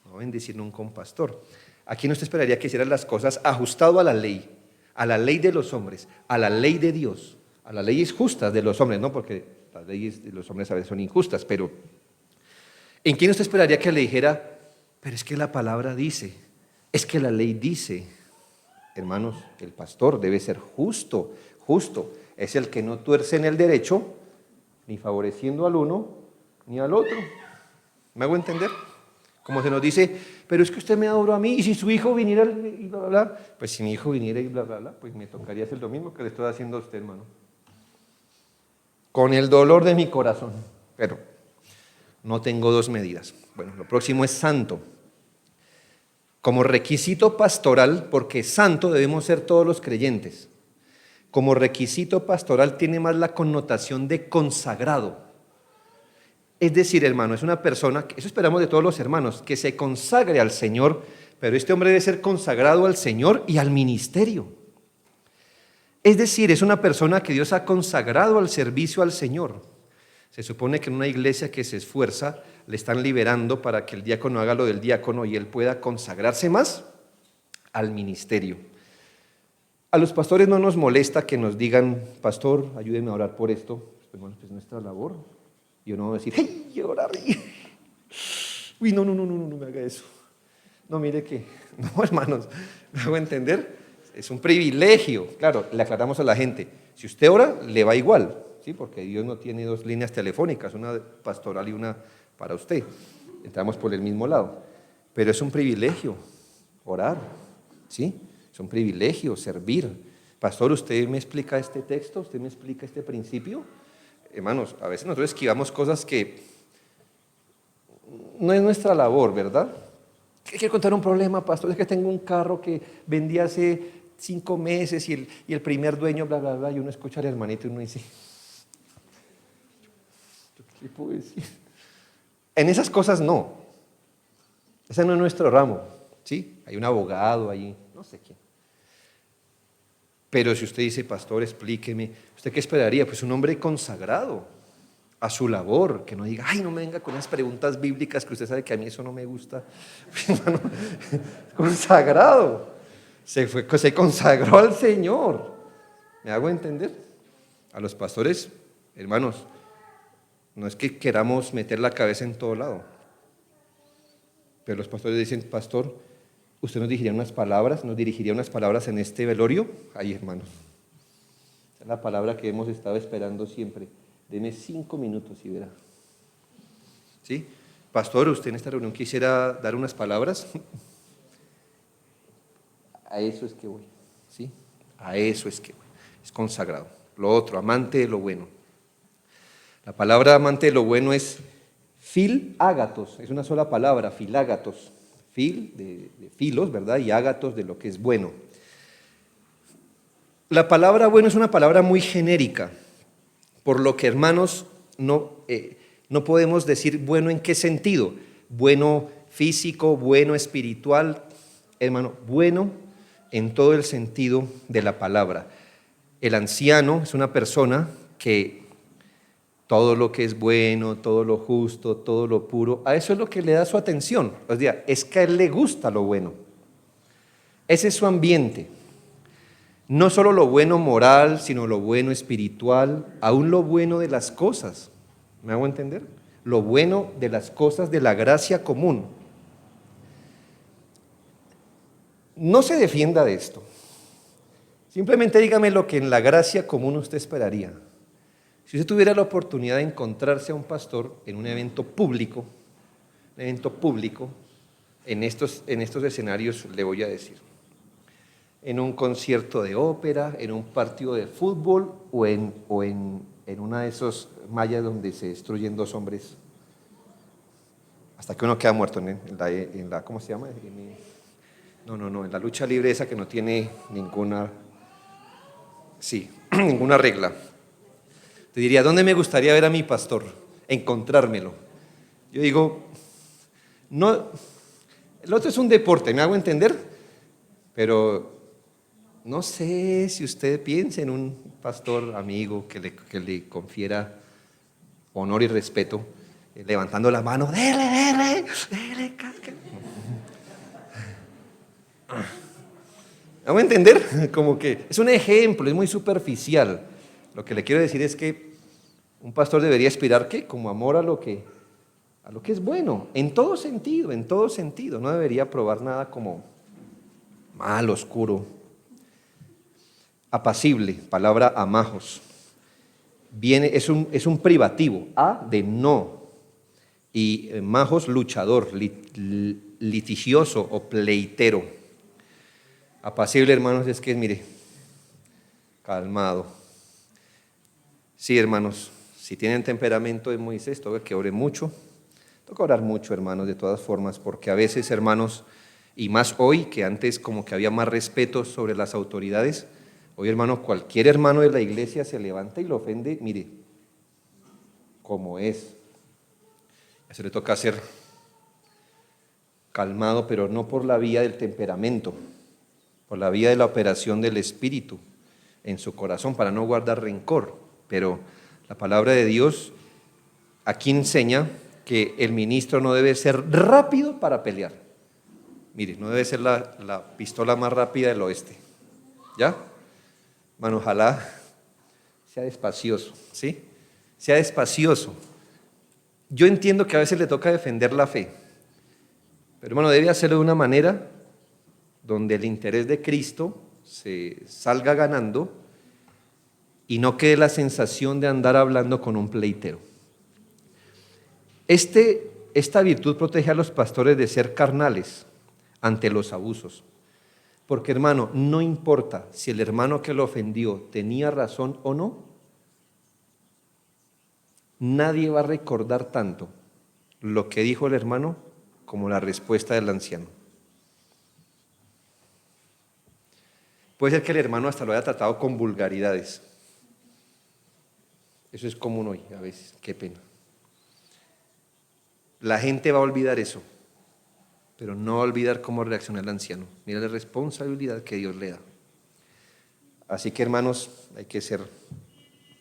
no va a bendecir nunca a un pastor. Aquí no se esperaría que hicieran las cosas ajustado a la ley de los hombres, a la ley de Dios, a las leyes justas de los hombres, no porque las leyes de los hombres a veces son injustas, pero ¿en quién usted esperaría que le dijera, pero es que la palabra dice, es que la ley dice? Hermanos, el pastor debe ser justo, es el que no tuerce en el derecho, ni favoreciendo al uno, ni al otro. ¿Me hago entender? Como se nos dice, pero es que usted me adoró a mí, y si su hijo viniera y bla, bla, bla, pues si mi hijo viniera y bla, bla, bla, pues me tocaría hacer lo mismo que le estoy haciendo a usted, hermano. Con el dolor de mi corazón, pero no tengo dos medidas. Bueno, lo próximo es santo. Como requisito pastoral, porque santo debemos ser todos los creyentes. Como requisito pastoral tiene más la connotación de consagrado. Es decir, hermano, es una persona, eso esperamos de todos los hermanos, que se consagre al Señor, pero este hombre debe ser consagrado al Señor y al ministerio. Es decir, es una persona que Dios ha consagrado al servicio al Señor. Se supone que en una iglesia que se esfuerza, le están liberando para que el diácono haga lo del diácono y él pueda consagrarse más al ministerio. A los pastores no nos molesta que nos digan, pastor, ayúdeme a orar por esto. Bueno, pues nuestra labor. Yo no voy a decir, ¡hey, orar! Uy, no me haga eso. No, mire que, no, hermanos, ¿me hago entender? Es un privilegio. Claro, le aclaramos a la gente, si usted ora, le va igual, ¿sí? Porque Dios no tiene dos líneas telefónicas, una pastoral y una para usted. Entramos por el mismo lado. Pero es un privilegio orar, ¿sí? Es un privilegio servir. Pastor, ¿usted me explica este texto? ¿Usted me explica este principio? Hermanos, a veces nosotros esquivamos cosas que no es nuestra labor, ¿verdad? Quiero contar un problema, pastor, es que tengo un carro que vendí hace 5 meses y el primer dueño, bla, bla, bla, y uno escucha al hermanito y uno dice, ¿qué puedo decir? En esas cosas no. Ese no es nuestro ramo, ¿sí? Hay un abogado ahí, no sé quién. Pero si usted dice, pastor, explíqueme, ¿usted qué esperaría? Pues un hombre consagrado a su labor, que no diga, ay, no me venga con esas preguntas bíblicas que usted sabe que a mí eso no me gusta. Hermano, consagrado, se consagró al Señor. ¿Me hago entender? A los pastores, hermanos, no es que queramos meter la cabeza en todo lado, pero los pastores dicen, pastor, ¿usted nos dirigiría unas palabras en este velorio? Ay, hermanos, esa es la palabra que hemos estado esperando siempre. Deme 5 minutos y verá. ¿Sí? Pastor, ¿usted en esta reunión quisiera dar unas palabras? A eso es que voy, ¿sí? A eso es que voy. Es consagrado. Lo otro, amante de lo bueno. La palabra amante de lo bueno es filágatos, es una sola palabra, filágatos. Fil, de filos, ¿verdad? Y ágatos, de lo que es bueno. La palabra bueno es una palabra muy genérica, por lo que, hermanos, no podemos decir bueno en qué sentido. Bueno físico, bueno espiritual, hermano, bueno en todo el sentido de la palabra. El anciano es una persona que todo lo que es bueno, todo lo justo, todo lo puro, a eso es lo que le da su atención. O sea, es que a él le gusta lo bueno. Ese es su ambiente. No solo lo bueno moral, sino lo bueno espiritual, aún lo bueno de las cosas. ¿Me hago entender? Lo bueno de las cosas de la gracia común. No se defienda de esto. Simplemente dígame lo que en la gracia común usted esperaría. Si usted tuviera la oportunidad de encontrarse a un pastor en un evento público, en estos escenarios le voy a decir, en un concierto de ópera, en un partido de fútbol o en una de esos mallas donde se destruyen 2 hombres hasta que uno queda muerto en la ¿cómo se llama? En la lucha libre esa que no tiene ninguna regla. Te diría, ¿dónde me gustaría ver a mi pastor? Encontrármelo. Yo digo, no, el otro es un deporte, ¿me hago entender? Pero no sé si usted piensa en un pastor amigo que le confiera honor y respeto, levantando la mano, dele, ¿me hago entender? Como que es un ejemplo, es muy superficial. Lo que le quiero decir es que un pastor debería aspirar ¿qué? Como amor a lo que es bueno, en todo sentido, no debería probar nada como mal, oscuro. Apacible, palabra amajos, es un privativo, a de no, y majos luchador, litigioso o pleitero. Apacible, hermanos, es que mire, calmado. Sí, hermanos, si tienen temperamento de Moisés, toca que ore mucho. Toca orar mucho, hermanos, de todas formas, porque a veces, hermanos, Y más hoy, que antes como que había más respeto sobre las autoridades. Hoy, hermano, cualquier hermano de la iglesia se levanta y lo ofende, mire, como es. A eso le toca ser calmado, pero no por la vía del temperamento, por la vía de la operación del Espíritu en su corazón, para no guardar rencor. Pero la palabra de Dios aquí enseña que el ministro no debe ser rápido para pelear. Mire, no debe ser la pistola más rápida del oeste. ¿Ya? Mano, ojalá sea despacioso, ¿sí? Sea despacioso. Yo entiendo que a veces le toca defender la fe, pero hermano, debe hacerlo de una manera donde el interés de Cristo se salga ganando y no quede la sensación de andar hablando con un pleitero. Esta virtud protege a los pastores de ser carnales ante los abusos. Porque, hermano, no importa si el hermano que lo ofendió tenía razón o no, nadie va a recordar tanto lo que dijo el hermano como la respuesta del anciano. Puede ser que el hermano hasta lo haya tratado con vulgaridades. Eso es común hoy, a veces, qué pena. La gente va a olvidar eso, pero no va a olvidar cómo reaccionó el anciano. Mira la responsabilidad que Dios le da. Así que, hermanos, hay que ser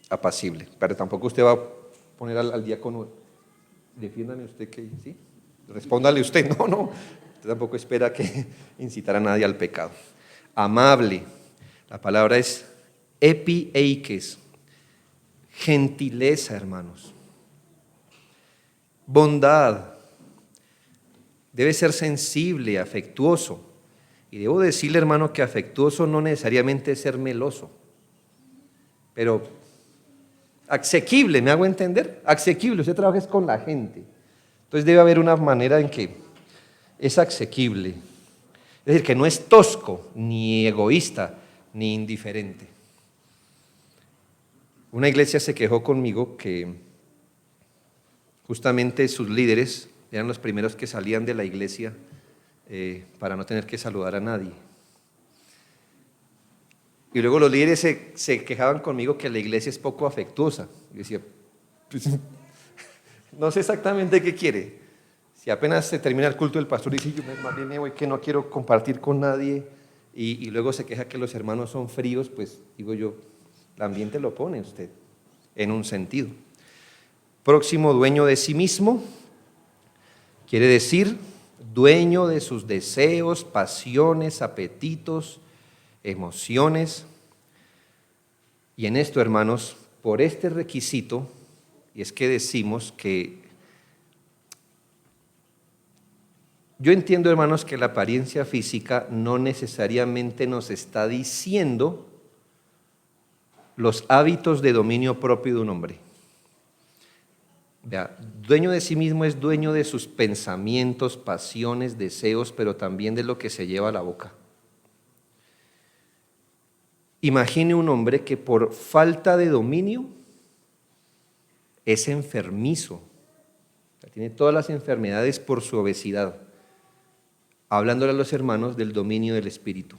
apacible. Pero tampoco usted va a poner al diácono, defiéndame usted que, ¿sí? Respóndale usted. No. Usted tampoco espera que incitar a nadie al pecado. Amable. La palabra es epieikes. Gentileza, hermanos. Bondad. Debe ser sensible, afectuoso. Y debo decirle, hermano, que afectuoso no necesariamente es ser meloso, pero asequible, ¿me hago entender? Asequible, usted trabaja con la gente. Entonces debe haber una manera en que es asequible. Es decir, que no es tosco, ni egoísta, ni indiferente. Una iglesia se quejó conmigo que justamente sus líderes eran los primeros que salían de la iglesia para no tener que saludar a nadie. Y luego los líderes se quejaban conmigo que la iglesia es poco afectuosa. Yo decía, pues, no sé exactamente qué quiere. Si apenas se termina el culto, el pastor dice, yo más bien me voy que no quiero compartir con nadie, y luego se queja que los hermanos son fríos, pues digo yo, el ambiente lo pone usted en un sentido. Próximo, dueño de sí mismo, quiere decir dueño de sus deseos, pasiones, apetitos, emociones. Y en esto, hermanos, por este requisito, y es que decimos que yo entiendo, hermanos, que la apariencia física no necesariamente nos está diciendo los hábitos de dominio propio de un hombre. Vea, dueño de sí mismo es dueño de sus pensamientos, pasiones, deseos, pero también de lo que se lleva a la boca. Imagine un hombre que por falta de dominio es enfermizo, o sea, tiene todas las enfermedades por su obesidad, hablándole a los hermanos del dominio del espíritu.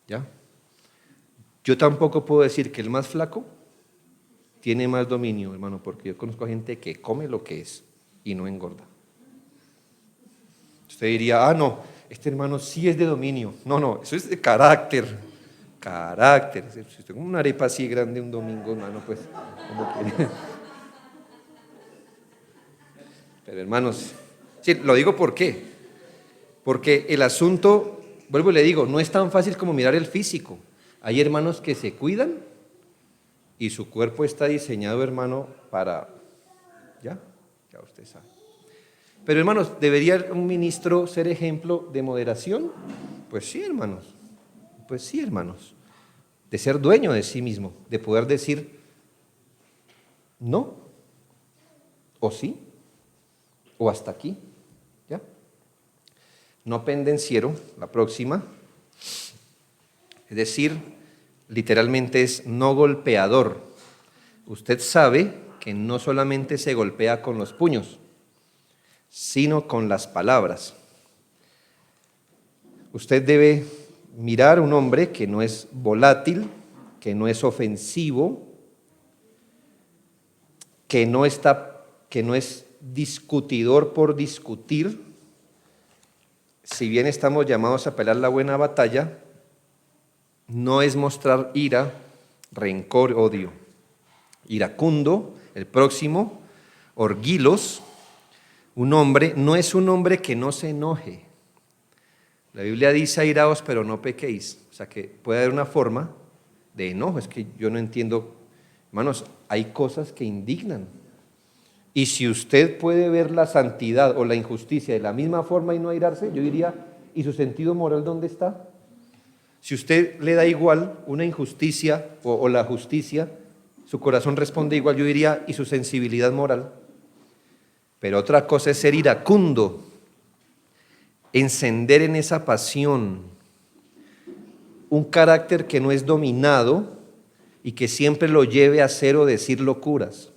¿Ya? Yo tampoco puedo decir que el más flaco tiene más dominio, hermano, porque yo conozco a gente que come lo que es y no engorda. Usted diría, no, este hermano sí es de dominio. No, eso es de carácter. Carácter. Si tengo una arepa así grande un domingo, hermano, pues, como quiere. Pero hermanos, sí, lo digo ¿por qué? Porque el asunto, vuelvo y le digo, no es tan fácil como mirar el físico. Hay hermanos que se cuidan y su cuerpo está diseñado, hermano, para, ya usted sabe. Pero hermanos, ¿debería un ministro ser ejemplo de moderación? Pues sí, hermanos, de ser dueño de sí mismo, de poder decir no, o sí, o hasta aquí, ¿ya? No pendenciero, la próxima, es decir, literalmente es no golpeador. Usted sabe que no solamente se golpea con los puños, sino con las palabras. usted debe mirar un hombre que no es volátil, que no es ofensivo, que no es discutidor por discutir. Si bien estamos llamados a pelear la buena batalla, no es mostrar ira, rencor, odio. Iracundo, el próximo, orgilos, un hombre, no es un hombre que no se enoje. La Biblia dice airaos, pero no pequéis. O sea que puede haber una forma de enojo. Es que yo no entiendo, hermanos, hay cosas que indignan. Y si usted puede ver la santidad o la injusticia de la misma forma y no airarse, yo diría, ¿y su sentido moral dónde está? Si usted le da igual una injusticia o la justicia, su corazón responde igual, yo diría, ¿y su sensibilidad moral? Pero otra cosa es ser iracundo, encender en esa pasión un carácter que no es dominado y que siempre lo lleve a hacer o decir locuras.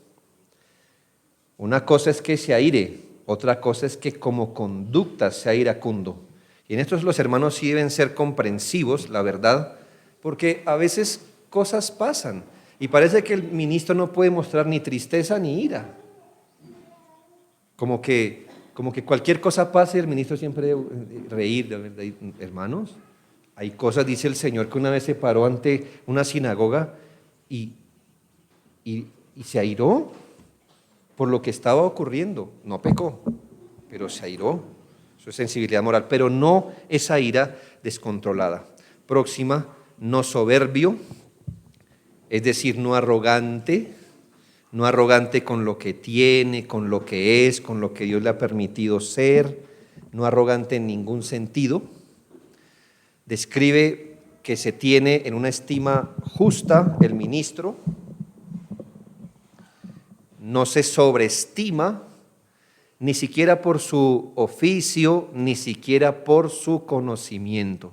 Una cosa es que se aire, otra cosa es que como conducta sea iracundo. Y en estos los hermanos sí deben ser comprensivos, la verdad, porque a veces cosas pasan y parece que el ministro no puede mostrar ni tristeza ni ira. Como que cualquier cosa pase, el ministro siempre debe reír. Hermanos, hay cosas, dice el Señor, que una vez se paró ante una sinagoga y se airó por lo que estaba ocurriendo. No pecó, pero se airó. Eso es sensibilidad moral, pero no esa ira descontrolada. Próxima, no soberbio, es decir, no arrogante con lo que tiene, con lo que es, con lo que Dios le ha permitido ser, no arrogante en ningún sentido. Describe que se tiene en una estima justa el ministro, no se sobreestima, ni siquiera por su oficio, ni siquiera por su conocimiento.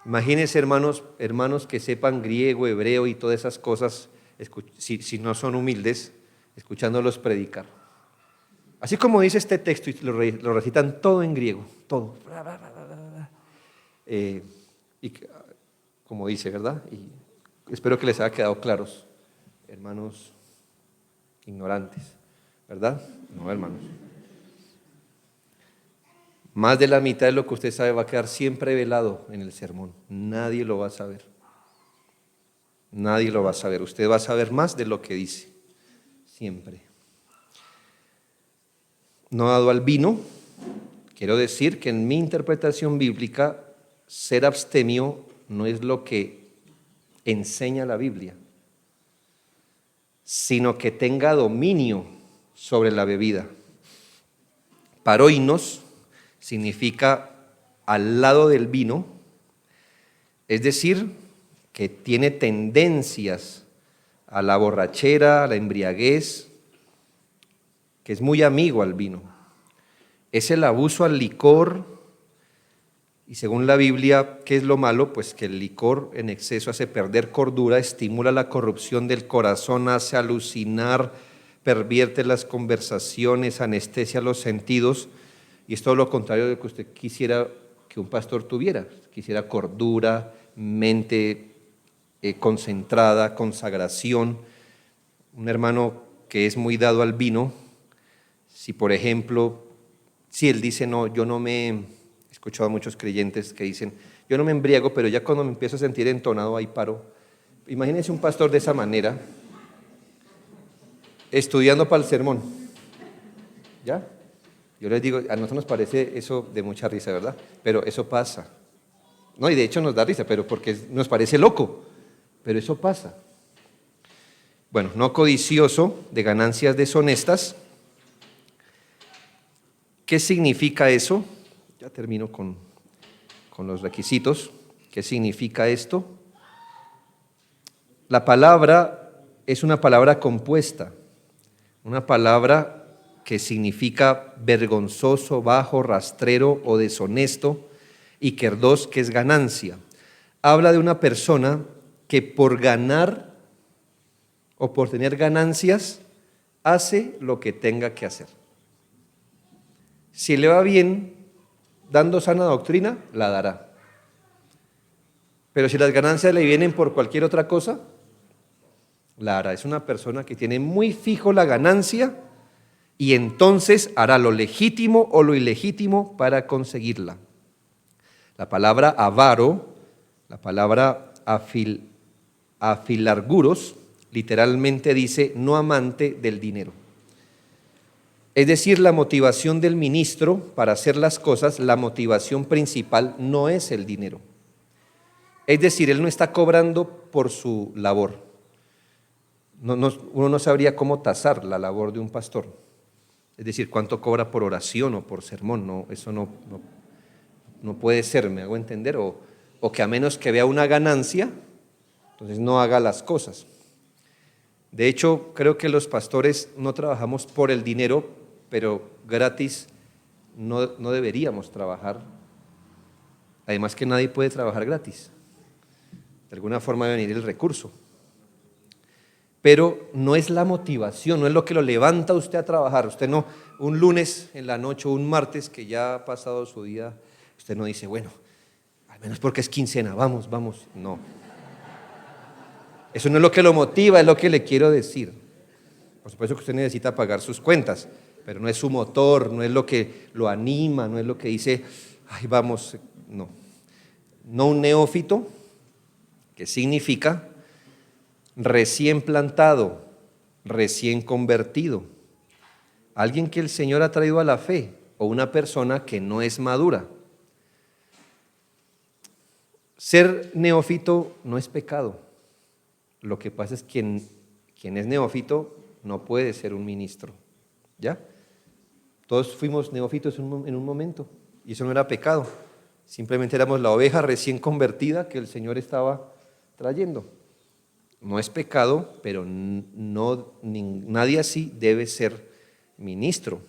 Imagínense, hermanos que sepan griego, hebreo y todas esas cosas, si no son humildes, escuchándolos predicar. Así como dice este texto, y lo recitan todo en griego, todo. Y como dice, ¿verdad? Y espero que les haya quedado claros, hermanos ignorantes, ¿verdad? No, hermanos. Más de la mitad de lo que usted sabe va a quedar siempre velado en el sermón. Nadie lo va a saber. Nadie lo va a saber. Usted va a saber más de lo que dice. Siempre. No dado al vino. Quiero decir que en mi interpretación bíblica, ser abstemio no es lo que enseña la Biblia, sino que tenga dominio sobre la bebida. Paroinos significa al lado del vino, es decir, que tiene tendencias a la borrachera, a la embriaguez, que es muy amigo al vino. Es el abuso al licor, y según la Biblia, ¿qué es lo malo? Pues que el licor en exceso hace perder cordura, estimula la corrupción del corazón, hace alucinar, pervierte las conversaciones, anestesia los sentidos, y es todo lo contrario de lo que usted quisiera que un pastor tuviera. Quisiera cordura, mente concentrada, consagración. Un hermano que es muy dado al vino, si por ejemplo, si él dice, no, yo no me, he escuchado a muchos creyentes que dicen, yo no me embriago, pero ya cuando me empiezo a sentir entonado, ahí paro. Imagínense un pastor de esa manera, estudiando para el sermón, ¿ya? Yo les digo, a nosotros nos parece eso de mucha risa, ¿verdad? Pero eso pasa. No, y de hecho nos da risa, pero porque nos parece loco, pero eso pasa. Bueno, no codicioso de ganancias deshonestas. ¿Qué significa eso? Ya termino con los requisitos. ¿Qué significa esto? La palabra es una palabra compuesta, una palabra que significa vergonzoso, bajo, rastrero o deshonesto, y kerdos, que es ganancia. Habla de una persona que por ganar o por tener ganancias hace lo que tenga que hacer. Si le va bien, dando sana doctrina, la dará. Pero si las ganancias le vienen por cualquier otra cosa, la hará. Es una persona que tiene muy fijo la ganancia y entonces hará lo legítimo o lo ilegítimo para conseguirla. La palabra avaro, la palabra afilarguros, literalmente dice no amante del dinero. Es decir, la motivación del ministro para hacer las cosas, la motivación principal no es el dinero. Es decir, él no está cobrando por su labor. Uno no sabría cómo tasar la labor de un pastor. Es decir, cuánto cobra por oración o por sermón. No, eso no puede ser, me hago entender. O que a menos que vea una ganancia, entonces no haga las cosas. De hecho, creo que los pastores no trabajamos por el dinero, pero gratis no deberíamos trabajar. Además que nadie puede trabajar gratis. De alguna forma debe venir el recurso. Pero no es la motivación, no es lo que lo levanta a usted a trabajar. Usted no, un lunes en la noche o un martes que ya ha pasado su día, usted no dice, bueno, al menos porque es quincena, vamos. No. Eso no es lo que lo motiva, es lo que le quiero decir. Por supuesto que usted necesita pagar sus cuentas, pero no es su motor, no es lo que lo anima, no es lo que dice, ay, vamos, no. No un neófito, que significa recién plantado, recién convertido, alguien que el Señor ha traído a la fe o una persona que no es madura. Ser neófito no es pecado. Lo que pasa es que quien es neófito no puede ser un ministro. ¿Ya? Todos fuimos neófitos en un momento y eso no era pecado. Simplemente éramos la oveja recién convertida que el Señor estaba trayendo. No es pecado, pero nadie así debe ser ministro.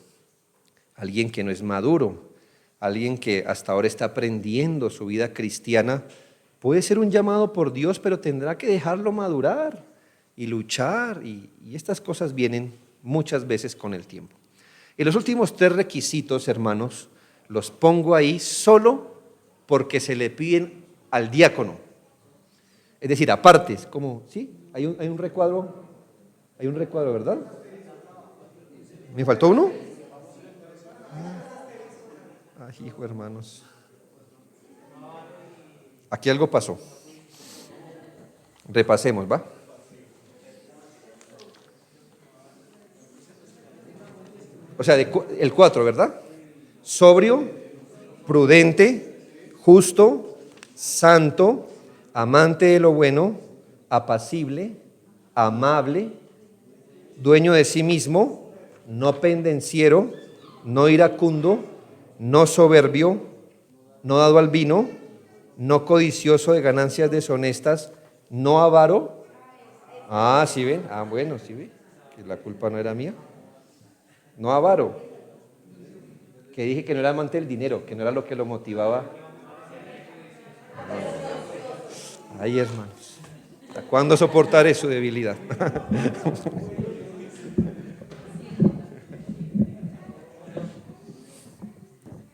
Alguien que no es maduro, alguien que hasta ahora está aprendiendo su vida cristiana, puede ser un llamado por Dios, pero tendrá que dejarlo madurar y luchar, y estas cosas vienen muchas veces con el tiempo. Y los últimos 3 requisitos, hermanos, los pongo ahí solo porque se le piden al diácono. Es decir, aparte, es como, ¿sí? Hay un recuadro, ¿verdad? ¿Me faltó uno? Ay, hijo, hermanos. Aquí algo pasó. Repasemos, ¿va? O sea, el 4, ¿verdad? Sobrio, prudente, justo, santo, amante de lo bueno, apacible, amable, dueño de sí mismo, no pendenciero, no iracundo, no soberbio, no dado al vino, no codicioso de ganancias deshonestas, no avaro. Ah, ¿sí ven? Ah, bueno, ¿sí ven? Que la culpa no era mía. No avaro. Que dije que no era amante del dinero, que no era lo que lo motivaba. Ay, hermanos, ¿hasta cuándo soportaré su debilidad?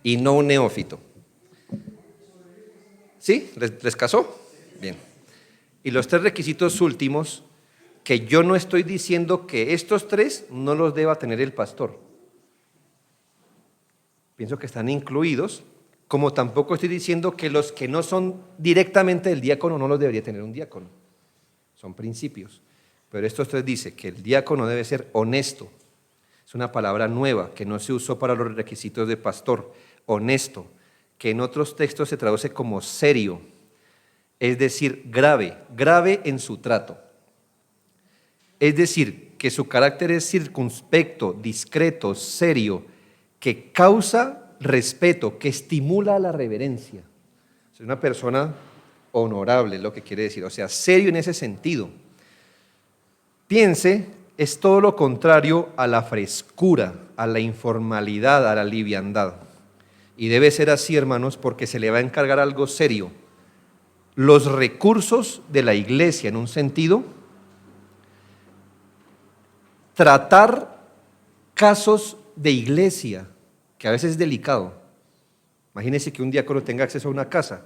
Y no un neófito. ¿Sí? ¿Les casó? Bien. Y los 3 requisitos últimos, que yo no estoy diciendo que estos 3 no los deba tener el pastor. Pienso que están incluidos, como tampoco estoy diciendo que los que no son directamente del diácono no los debería tener un diácono. Son principios. Pero estos 3 dice que el diácono debe ser honesto. Es una palabra nueva que no se usó para los requisitos de pastor. Honesto, que en otros textos se traduce como serio, es decir, grave en su trato. Es decir, que su carácter es circunspecto, discreto, serio, que causa respeto, que estimula la reverencia. Es una persona honorable, es lo que quiere decir, o sea, serio en ese sentido. Piense, es todo lo contrario a la frescura, a la informalidad, a la liviandad. Y debe ser así, hermanos, porque se le va a encargar algo serio. Los recursos de la iglesia, en un sentido, tratar casos de iglesia, que a veces es delicado. Imagínese que un diácono tenga acceso a una casa.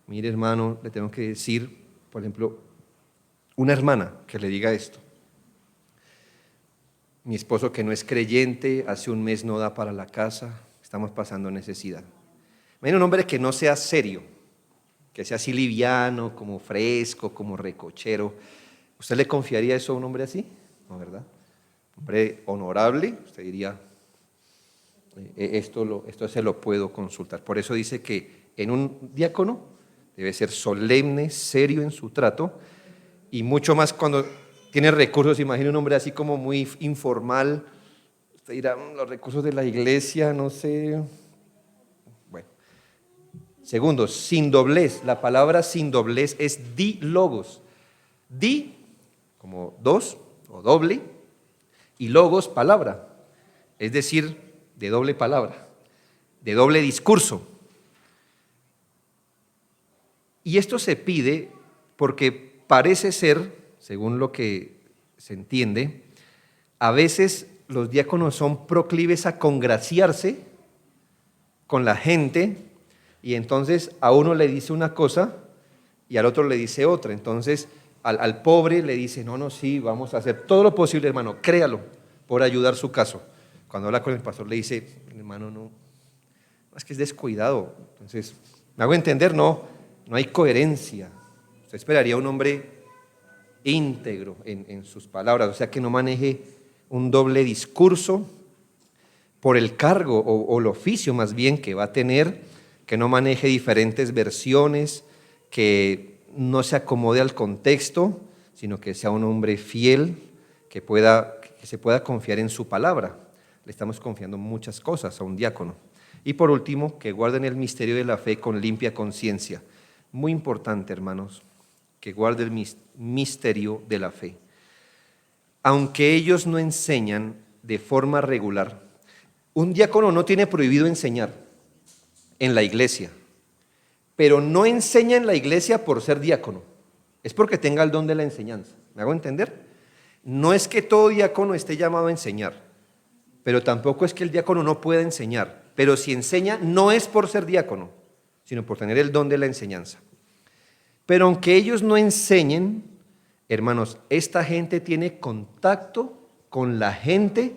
Mire, hermano, le tengo que decir, por ejemplo, una hermana que le diga esto. Mi esposo, que no es creyente, hace un mes no da para la casa, estamos pasando necesidad. Imagínese un hombre que no sea serio, que sea así liviano, como fresco, como recochero. ¿Usted le confiaría eso a un hombre así? ¿No, verdad? Un hombre honorable, usted diría, esto se lo puedo consultar. Por eso dice que en un diácono debe ser solemne, serio en su trato, y mucho más cuando tiene recursos. Imagina un hombre así como muy informal, usted dirá, los recursos de la iglesia, no sé. Bueno. Segundo, sin doblez. La palabra sin doblez es dilogos. Di, como dos o doble, y logos, palabra. Es decir, de doble palabra, de doble discurso. Y esto se pide porque parece ser, según lo que se entiende, a veces los diáconos son proclives a congraciarse con la gente, y entonces a uno le dice una cosa y al otro le dice otra. Entonces al pobre le dice, no, sí, vamos a hacer todo lo posible, hermano, créalo, por ayudar su caso. Cuando habla con el pastor le dice, hermano, no, es que es descuidado. Entonces, me hago entender, no hay coherencia. Usted esperaría un hombre íntegro en sus palabras, o sea, que no maneje un doble discurso por el cargo o el oficio más bien que va a tener, que no maneje diferentes versiones, que no se acomode al contexto, sino que sea un hombre fiel, que se pueda confiar en su palabra. Le estamos confiando muchas cosas a un diácono. Y por último, que guarden el misterio de la fe con limpia conciencia. Muy importante, hermanos, que guarden el misterio de la fe. Aunque ellos no enseñan de forma regular, un diácono no tiene prohibido enseñar en la iglesia, pero no enseña en la iglesia por ser diácono, es porque tenga el don de la enseñanza. ¿Me hago entender? No es que todo diácono esté llamado a enseñar, pero tampoco es que el diácono no pueda enseñar, pero si enseña no es por ser diácono, sino por tener el don de la enseñanza. Pero aunque ellos no enseñen, hermanos, esta gente tiene contacto con la gente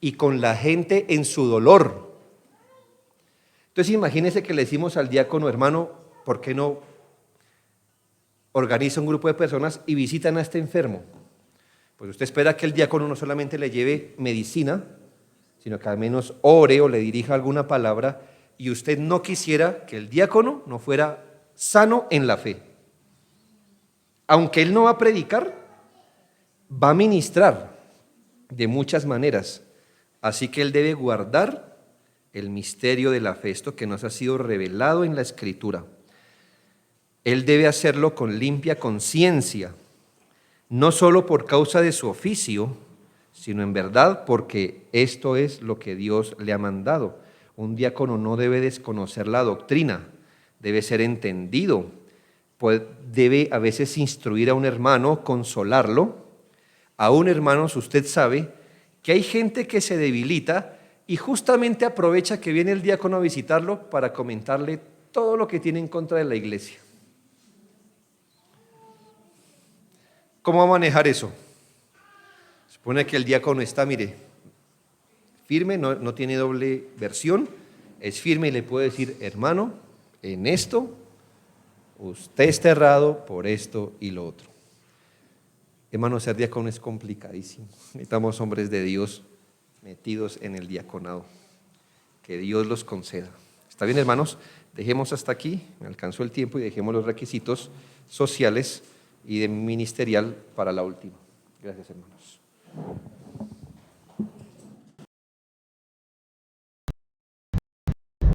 y con la gente en su dolor. Entonces imagínense que le decimos al diácono, hermano, ¿por qué no organiza un grupo de personas y visitan a este enfermo? Pues usted espera que el diácono no solamente le lleve medicina, sino que al menos ore o le dirija alguna palabra, y usted no quisiera que el diácono no fuera sano en la fe. Aunque él no va a predicar, va a ministrar de muchas maneras, así que él debe guardar el misterio de la fe, esto que nos ha sido revelado en la Escritura. Él debe hacerlo con limpia conciencia, no solo por causa de su oficio, sino en verdad porque esto es lo que Dios le ha mandado. Un diácono no debe desconocer la doctrina, debe ser entendido, pues debe a veces instruir a un hermano, consolarlo. A un hermano, usted sabe que hay gente que se debilita y justamente aprovecha que viene el diácono a visitarlo para comentarle todo lo que tiene en contra de la iglesia. ¿Cómo va a manejar eso? Supone que el diácono está, mire, firme, no tiene doble versión, es firme y le puede decir, hermano, en esto usted está errado por esto y lo otro. Hermano, ser diácono es complicadísimo. Necesitamos hombres de Dios metidos en el diaconado. Que Dios los conceda. ¿Está bien, hermanos? Dejemos hasta aquí, me alcanzó el tiempo, y dejemos los requisitos sociales y de ministerial para la última. Gracias, hermanos.